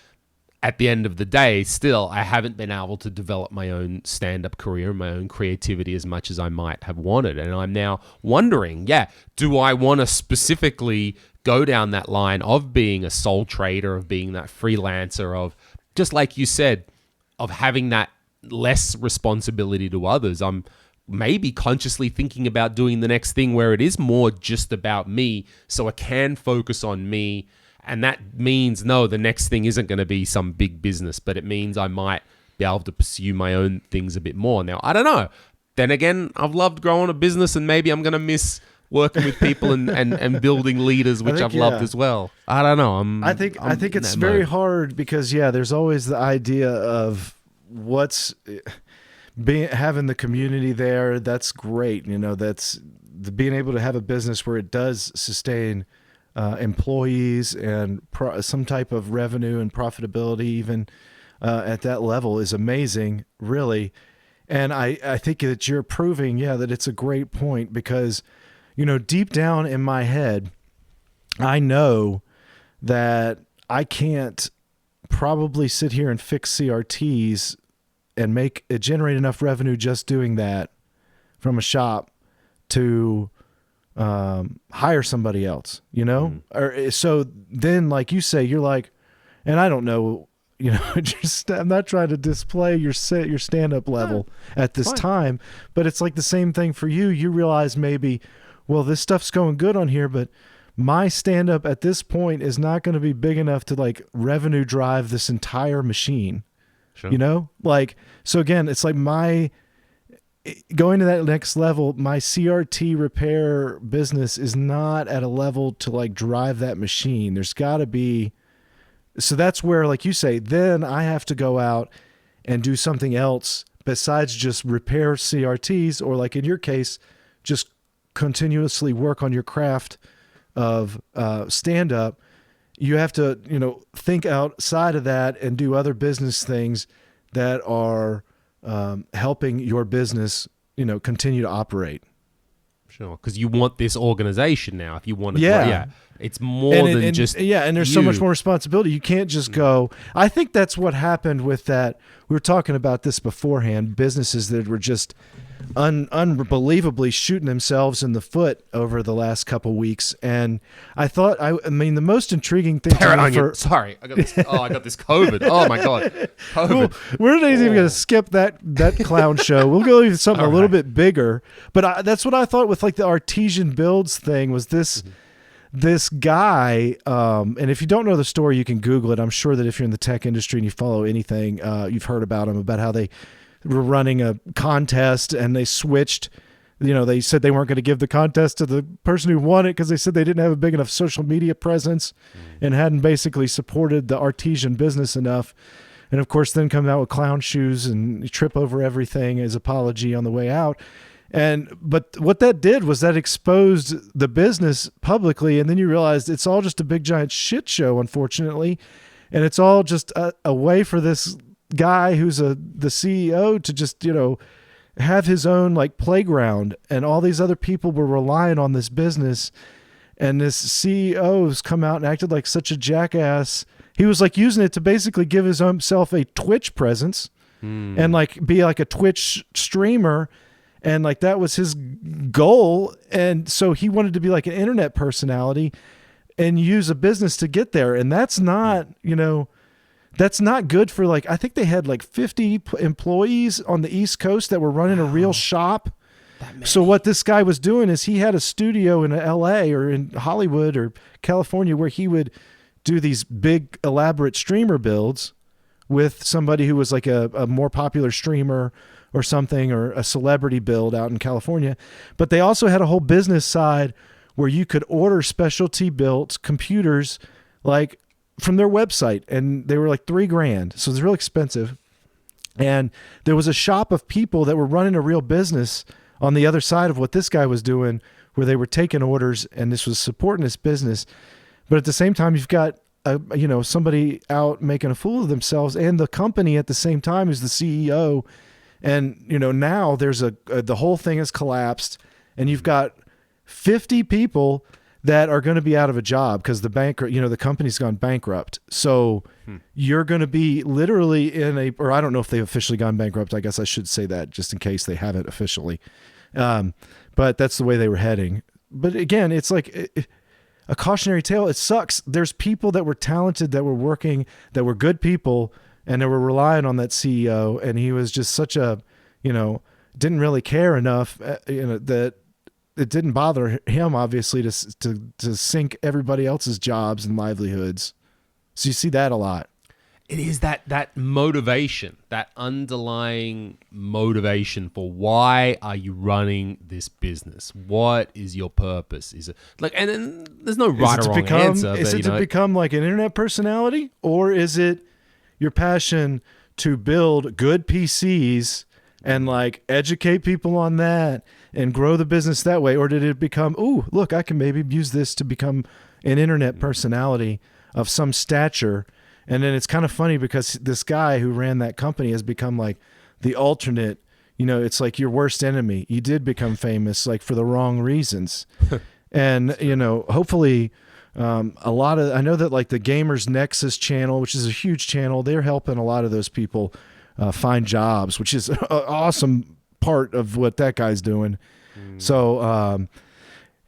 at the end of the day, still, I haven't been able to develop my own stand-up career, my own creativity as much as I might have wanted. And I'm now wondering, do I want to specifically go down that line of being a sole trader, of being that freelancer, of, just like you said, of having that less responsibility to others. I'm maybe consciously thinking about doing the next thing where it is more just about me, so I can focus on me. And that means, no, the next thing isn't going to be some big business, but it means I might be able to pursue my own things a bit more. Now, I don't know. Then again, I've loved growing a business, and maybe I'm going to miss working with people and building leaders, which I've loved as well. I don't know. I think it's very hard because, there's always the idea of what's having the community there. That's great. That's being able to have a business where it does sustain employees and some type of revenue and profitability, even at that level, is amazing, really. And I think that you're proving, that it's a great point because, deep down in my head, I know that I can't probably sit here and fix CRTs and generate enough revenue just doing that from a shop to hire somebody else, or so then, like you say, you're like, and I don't know, I'm not trying to display your stand-up level at this time, but it's like the same thing for you. You realize maybe, well, this stuff's going good on here, but my stand-up at this point is not going to be big enough to like revenue drive this entire machine, so again, it's like going to that next level, my CRT repair business is not at a level to like drive that machine. There's got to be, so that's where, like you say, then I have to go out and do something else besides just repair CRTs, or like in your case, just continuously work on your craft of stand up. You have to, think outside of that and do other business things that are helping your business, continue to operate. Sure, because you want this organization now. If you want to, it's more than just and there's so much more responsibility. You can't just go. I think that's what happened with that. We were talking about this beforehand. Businesses that were just unbelievably shooting themselves in the foot over the last couple weeks, and I thought, I mean, the most intriguing thing. Sorry, I got this. I got this COVID. Oh my god, COVID. We're not even going to skip that clown show. We'll go with something a little bit bigger. But that's what I thought with like the artesian builds thing was this. Mm-hmm. This guy, and if you don't know the story, you can Google it. I'm sure that if you're in the tech industry and you follow anything, you've heard about him, about how they were running a contest and they switched. They said they weren't going to give the contest to the person who won it because they said they didn't have a big enough social media presence and hadn't basically supported the artesian business enough. And of course, then come out with clown shoes and trip over everything as apology on the way out. But what that did was that exposed the business publicly, and then you realized it's all just a big giant shit show, unfortunately, and it's all just a way for this guy who's the CEO to just have his own like playground, and all these other people were relying on this business, and this CEO's come out and acted like such a jackass. He was like using it to basically give his own self a Twitch presence and like be like a Twitch streamer. And like that was his goal. And so he wanted to be like an internet personality and use a business to get there. And that's not, that's not good for like, I think they had like 50 employees on the East Coast that were running a real shop. So what this guy was doing is he had a studio in LA or in Hollywood or California where he would do these big elaborate streamer builds with somebody who was like a more popular streamer or something, or a celebrity build out in California. But they also had a whole business side where you could order specialty built computers like from their website, and they were like $3,000. So it was real expensive. And there was a shop of people that were running a real business on the other side of what this guy was doing, where they were taking orders and this was supporting this business. But at the same time, you've got somebody out making a fool of themselves, and the company at the same time is the CEO. And, now there's the whole thing has collapsed, and you've got 50 people that are going to be out of a job because the company's gone bankrupt. So you're going to be literally or I don't know if they've officially gone bankrupt. I guess I should say that just in case they haven't officially. But that's the way they were heading. But again, it's like a cautionary tale. It sucks. There's people that were talented, that were working, that were good people, and they were relying on that CEO, and he was just such a, didn't really care enough, that it didn't bother him, obviously, to sink everybody else's jobs and livelihoods. So you see that a lot. It is that motivation, that underlying motivation for why are you running this business? What is your purpose? Is it like, and then there's no right or wrong answer. Is it to become like an internet personality, or is it your passion to build good PCs and like educate people on that and grow the business that way? Or did it become, ooh, look, I can maybe use this to become an internet personality of some stature? And then it's kind of funny because this guy who ran that company has become like the alternate, it's like your worst enemy. You did become famous like for the wrong reasons. And, hopefully a lot of, I know that like the Gamers Nexus channel, which is a huge channel, they're helping a lot of those people find jobs, which is an awesome part of what that guy's doing. So,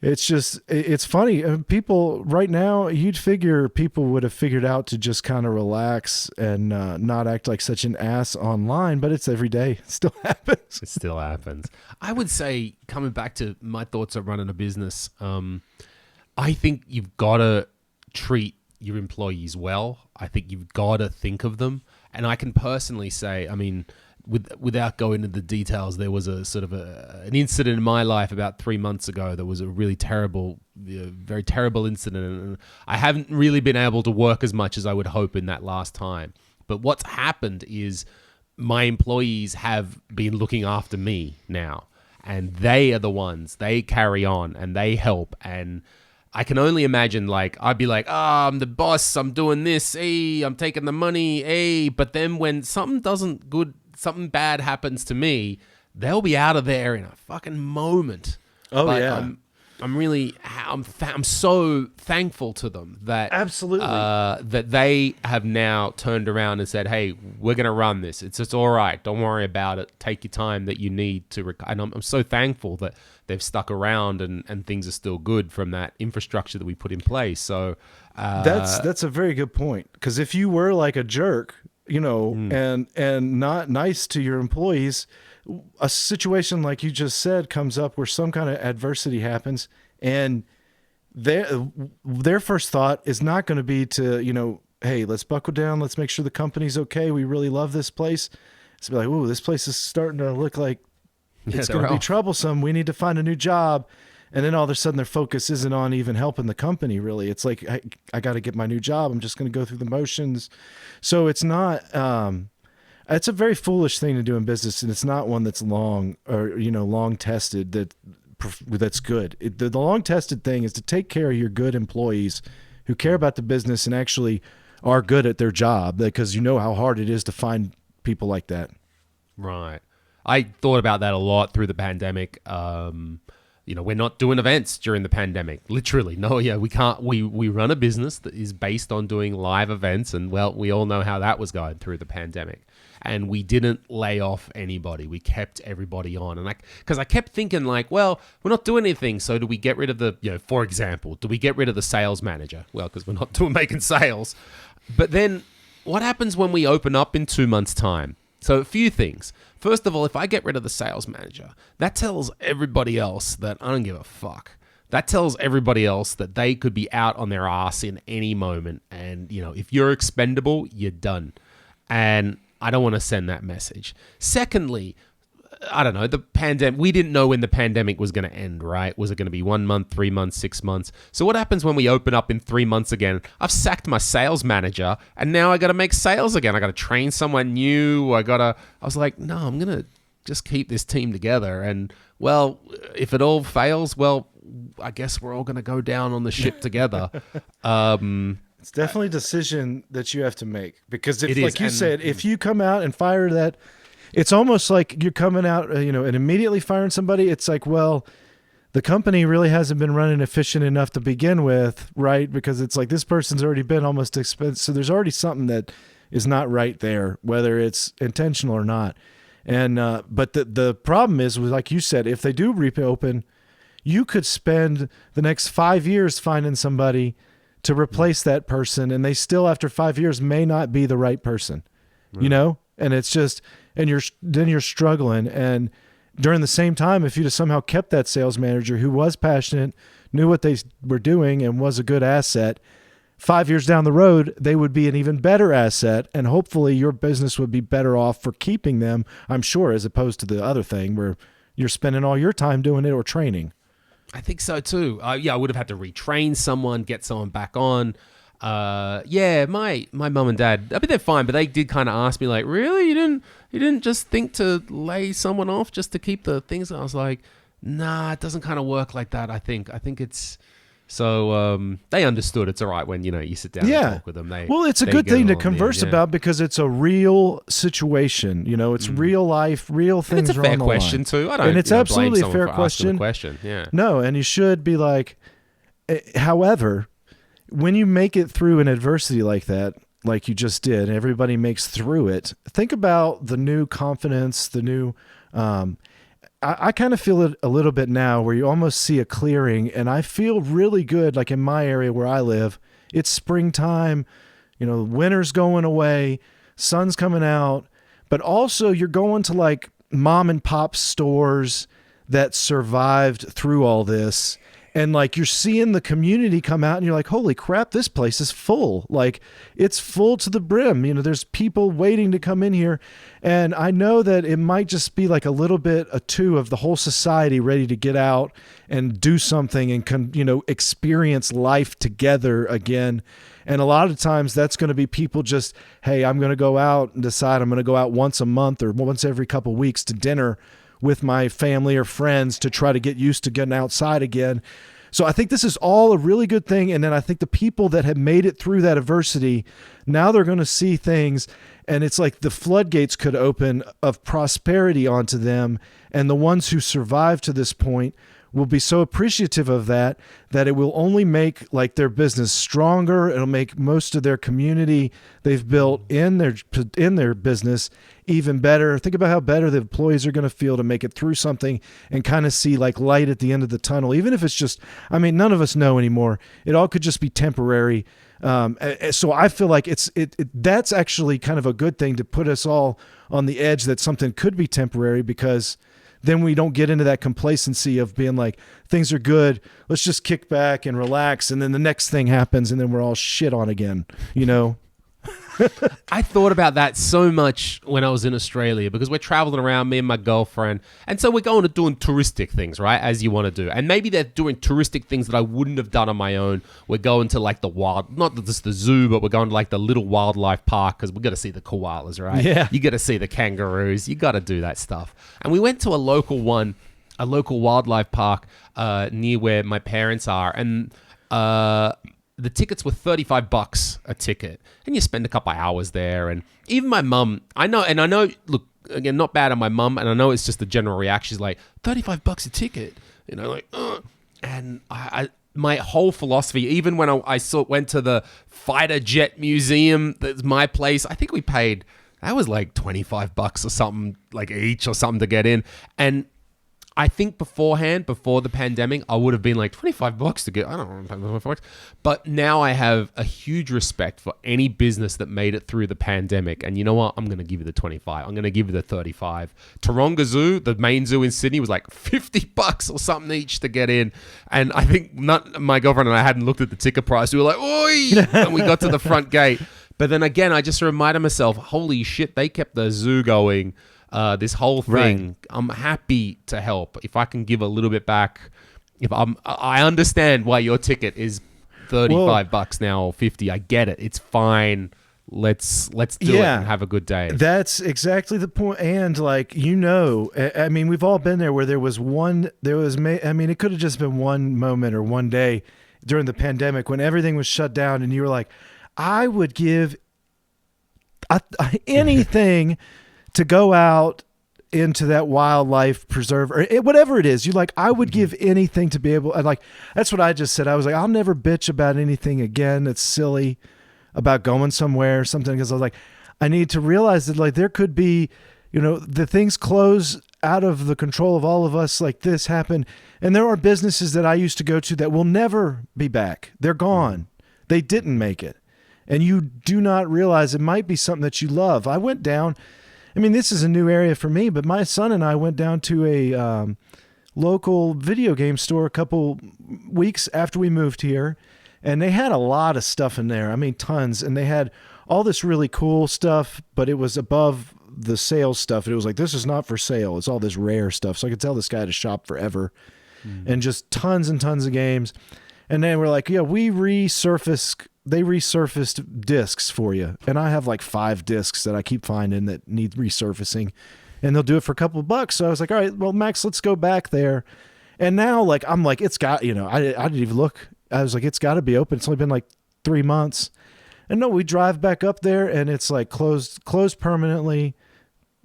it's funny. People right now, you'd figure people would have figured out to just kind of relax and not act like such an ass online, but it's every day. It still happens. It still happens. I would say, coming back to my thoughts of running a business, I think you've got to treat your employees well. I think you've got to think of them. And I can personally say, I mean, without going into the details, there was a sort of an incident in my life about 3 months ago that was a really terrible, very terrible incident. And I haven't really been able to work as much as I would hope in that last time. But what's happened is my employees have been looking after me now. And they are the ones, they carry on and they help. And I can only imagine, like, I'd be like, I'm the boss, I'm doing this, hey, I'm taking the money, hey. But then when something bad happens to me, they'll be out of there in a fucking moment. Oh, but yeah. I'm so thankful to them that absolutely that they have now turned around and said, hey, we're going to run this. It's all right. Don't worry about it. Take your time that you need to. And I'm so thankful that they've stuck around and things are still good from that infrastructure that we put in place. So that's a very good point. Because if you were like a jerk, and not nice to your employees, a situation like you just said comes up where some kind of adversity happens, and their first thought is not going to be to, hey, let's buckle down, let's make sure the company's okay, we really love this place. It's like, ooh, this place is starting to look like it's going to be troublesome, we need to find a new job. And then all of a sudden their focus isn't on even helping the company, really. It's like, I got to get my new job. I'm just going to go through the motions. So it's not, it's a very foolish thing to do in business. And it's not one that's long tested that's good. The long tested thing is to take care of your good employees who care about the business and actually are good at their job, because you know how hard it is to find people like that. Right. I thought about that a lot through the pandemic. We're not doing events during the pandemic. Literally. No, yeah, we can't. We run a business that is based on doing live events. And, well, we all know how that was going through the pandemic. And we didn't lay off anybody. We kept everybody on. And because I kept thinking like, well, we're not doing anything. So do we get rid of for example, do we get rid of the sales manager? Well, because we're not making sales. But then what happens when we open up in 2 months' time? So a few things. First of all, if I get rid of the sales manager, that tells everybody else that I don't give a fuck. That tells everybody else that they could be out on their ass in any moment. And, if you're expendable, you're done. And I don't want to send that message. Secondly, I don't know, the pandemic, we didn't know when the pandemic was going to end, right? Was it going to be 1 month, 3 months, 6 months? So what happens when we open up in 3 months again? I've sacked my sales manager and now I got to make sales again. I got to train someone new. I was like, no, I'm going to just keep this team together. And, well, if it all fails, well, I guess we're all going to go down on the ship together. It's definitely a decision that you have to make, because if, like you said, if you come out and fire that, it's almost like you're coming out, and immediately firing somebody. It's like, well, the company really hasn't been running efficient enough to begin with, right? Because it's like this person's already been almost expensive. So there's already something that is not right there, whether it's intentional or not. And but the problem is, like you said, if they do reopen, you could spend the next 5 years finding somebody to replace that person, and they still, after 5 years, may not be the right person. you know, and it's just, and you're struggling. And during the same time, if you'd have somehow kept that sales manager who was passionate, knew what they were doing, and was a good asset, 5 years down the road, they would be an even better asset, and hopefully your business would be better off for keeping them, I'm sure, as opposed to the other thing where you're spending all your time doing it or training. I think so too. I would have had to retrain someone, get someone back on. My mum and dad, I mean, they're fine, but they did kind of ask me like, really? You didn't just think to lay someone off just to keep the things? I was like, nah, it doesn't kind of work like that. I think it's... So they understood it's all right when, you sit down and talk with them. It's a good thing to converse about because it's a real situation. It's real life, real things. And it's a fair question too. And it's absolutely a fair question. Yeah. No, and you should be like, however, when you make it through an adversity like that, like you just did, everybody makes through it. Think about the new confidence, the new... I kind of feel it a little bit now where you almost see a clearing, and I feel really good. Like in my area where I live, it's springtime, winter's going away, sun's coming out, but also you're going to like mom and pop stores that survived through all this. And like you're seeing the community come out and you're like, holy crap, this place is full. Like it's full to the brim. There's people waiting to come in here. And I know that it might just be like a little bit or two of the whole society ready to get out and do something and, experience life together again. And a lot of times that's going to be people just, hey, I'm going to go out and decide I'm going to go out once a month or once every couple of weeks to dinner with my family or friends to try to get used to getting outside again. So I think this is all a really good thing. And then I think the people that have made it through that adversity, now they're going to see things, and it's like the floodgates could open of prosperity onto them. And the ones who survived to this point will be so appreciative of that it will only make like their business stronger. It'll make most of their community they've built in their business even better. Think about how better the employees are going to feel to make it through something and kind of see like light at the end of the tunnel, even if it's just, none of us know anymore. It all could just be temporary. So I feel like that's actually kind of a good thing to put us all on the edge that something could be temporary, because then we don't get into that complacency of being like, things are good, let's just kick back and relax, and then the next thing happens and then we're all shit on again, I thought about that so much when I was in Australia, because we're traveling around, me and my girlfriend, and so we're going to doing touristic things, right, as you want to do. And maybe they're doing touristic things that I wouldn't have done on my own. We're going to like not just the zoo, but we're going to like the little wildlife park because we got to see the koalas, right? Yeah. You got to see the kangaroos. You got to do that stuff. And we went to a local wildlife park near where my parents are, and the tickets were $35 a ticket, and you spend a couple of hours there. And even my mum, I know, look, again, not bad on my mum, and I know it's just the general reaction. She's like, $35 a ticket, like, ugh. And my whole philosophy, even when I went to the fighter jet museum, that's my place, I think we paid, that was like $25 or something, like each or something to get in. And I think before the pandemic, I would have been like $25 to get, I don't know, $25. But now I have a huge respect for any business that made it through the pandemic. And you know what? I'm going to give you the 25. I'm going to give you the 35. Taronga Zoo, the main zoo in Sydney, was like $50 or something each to get in. And I think my girlfriend and I hadn't looked at the ticket price. We were like, oi! And we got to the front gate. But then again, I just reminded myself, holy shit, they kept the zoo going. This whole thing, right. I'm happy to help if I can give a little bit back. I understand why your ticket is $35 now or $50. I get it. It's fine. Let's do it and have a good day. That's exactly the point. And like, we've all been there where it could have just been one moment or one day during the pandemic when everything was shut down and you were like, I would give anything to go out into that wildlife preserve or whatever it is. I would give anything to be able, and like, that's what I just said. I was like, I'll never bitch about anything again that's silly about going somewhere or something. Because I was like, I need to realize that like there could be, the things close out of the control of all of us, like this happened. And there are businesses that I used to go to that will never be back. They're gone. They didn't make it. and you do not realize it might be something that you love. I went down, I mean, this is a new area for me, but my son and I went down to a local video game store a couple weeks after we moved here, and they had a lot of stuff in there. I mean, tons. And they had all this really cool stuff, but it was above the sales stuff. It was like, this is not for sale. It's all this rare stuff. So I could tell this guy to shop forever and just tons and tons of games. And then we're like, yeah, they resurfaced discs for you. And I have like 5 discs that I keep finding that need resurfacing, and they'll do it for a couple of bucks. So I was like, all right, well, Max, let's go back there. And now like, I'm like, it's got, I didn't even look. I was like, it's got to be open. It's only been like 3 months. And no, we drive back up there and it's like closed permanently.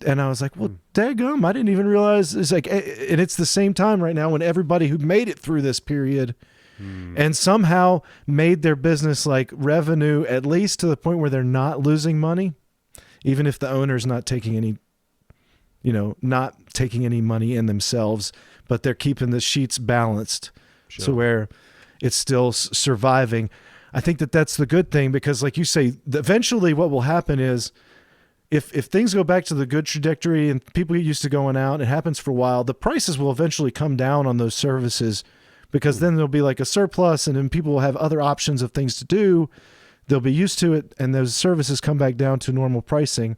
And I was like, well, daggum, I didn't even realize. It's like, and it's the same time right now when everybody who made it through this period and somehow made their business like revenue, at least to the point where they're not losing money, even if the owner's not taking any, not taking any money in themselves, but they're keeping the sheets balanced. Sure. So where it's still surviving. I think that that's the good thing, because like you say, eventually what will happen is if things go back to the good trajectory and people get used to going out, it happens for a while, the prices will eventually come down on those services, because then there'll be like a surplus, and then people will have other options of things to do. They'll be used to it, and those services come back down to normal pricing.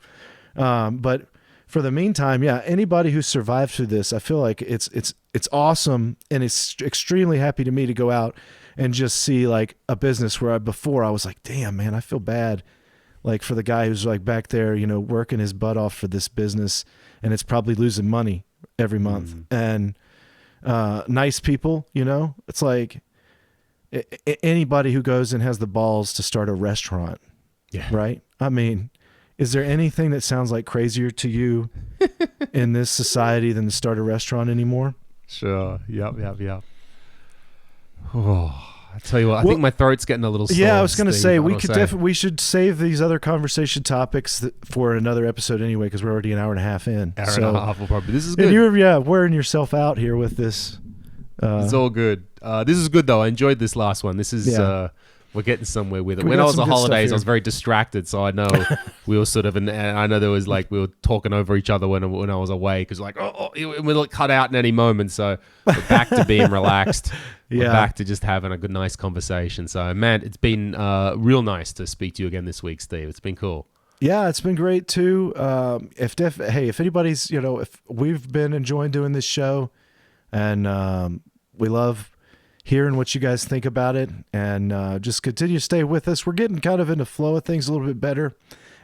But for the meantime, yeah, anybody who survived through this, I feel like it's awesome, and it's extremely happy to me to go out and just see like a business where before I was like, damn, man, I feel bad. Like for the guy who's like back there, working his butt off for this business, and it's probably losing money every month. And nice people, it's like anybody who goes and has the balls to start a restaurant, right? I mean, is there anything that sounds like crazier to you in this society than to start a restaurant anymore? Sure. Yep. Oh, I tell you what, I think my throat's getting a little sore. Yeah, I was going to say we should save these other conversation topics for another episode anyway, because we're already an hour and a half in. Hour and a half will probably. This is good. And you're wearing yourself out here with this. It's all good. This is good though. I enjoyed this last one. This is we're getting somewhere with it. When I was on holidays, I was very distracted, so I know we were sort of, and I know there was like we were talking over each other when I was away, because like we'll cut out in any moment. So we're back to being relaxed. We're back to just having a good, nice conversation. So man, it's been real nice to speak to you again this week, Steve. It's been cool. Yeah, it's been great too. If anybody's, if we've been enjoying doing this show, and we love hearing what you guys think about it, and just continue to stay with us. We're getting kind of in the flow of things a little bit better.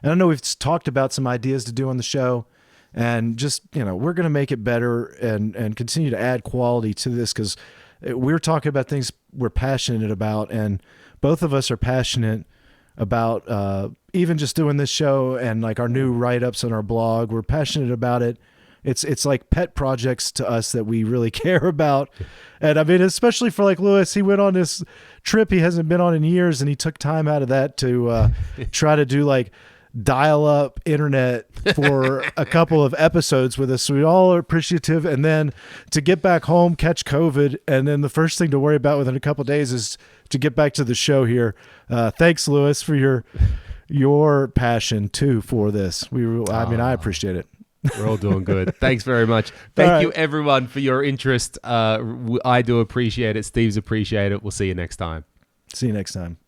And I know we've talked about some ideas to do on the show, and just, we're going to make it better and continue to add quality to this, because we're talking about things we're passionate about, and both of us are passionate about even just doing this show and like our new write-ups on our blog. We're passionate about it. It's like pet projects to us that we really care about. And I mean, especially for like Lewis, he went on this trip he hasn't been on in years, and he took time out of that to try to do like dial-up internet for a couple of episodes with us. So we all are appreciative. And then to get back home, catch COVID, and then the first thing to worry about within a couple of days is to get back to the show here. Thanks, Lewis, for your passion too for this. I appreciate it. We're all doing good. Thanks very much. Thank you, everyone, for your interest. I do appreciate it. Steve's appreciate it. We'll see you next time. See you next time.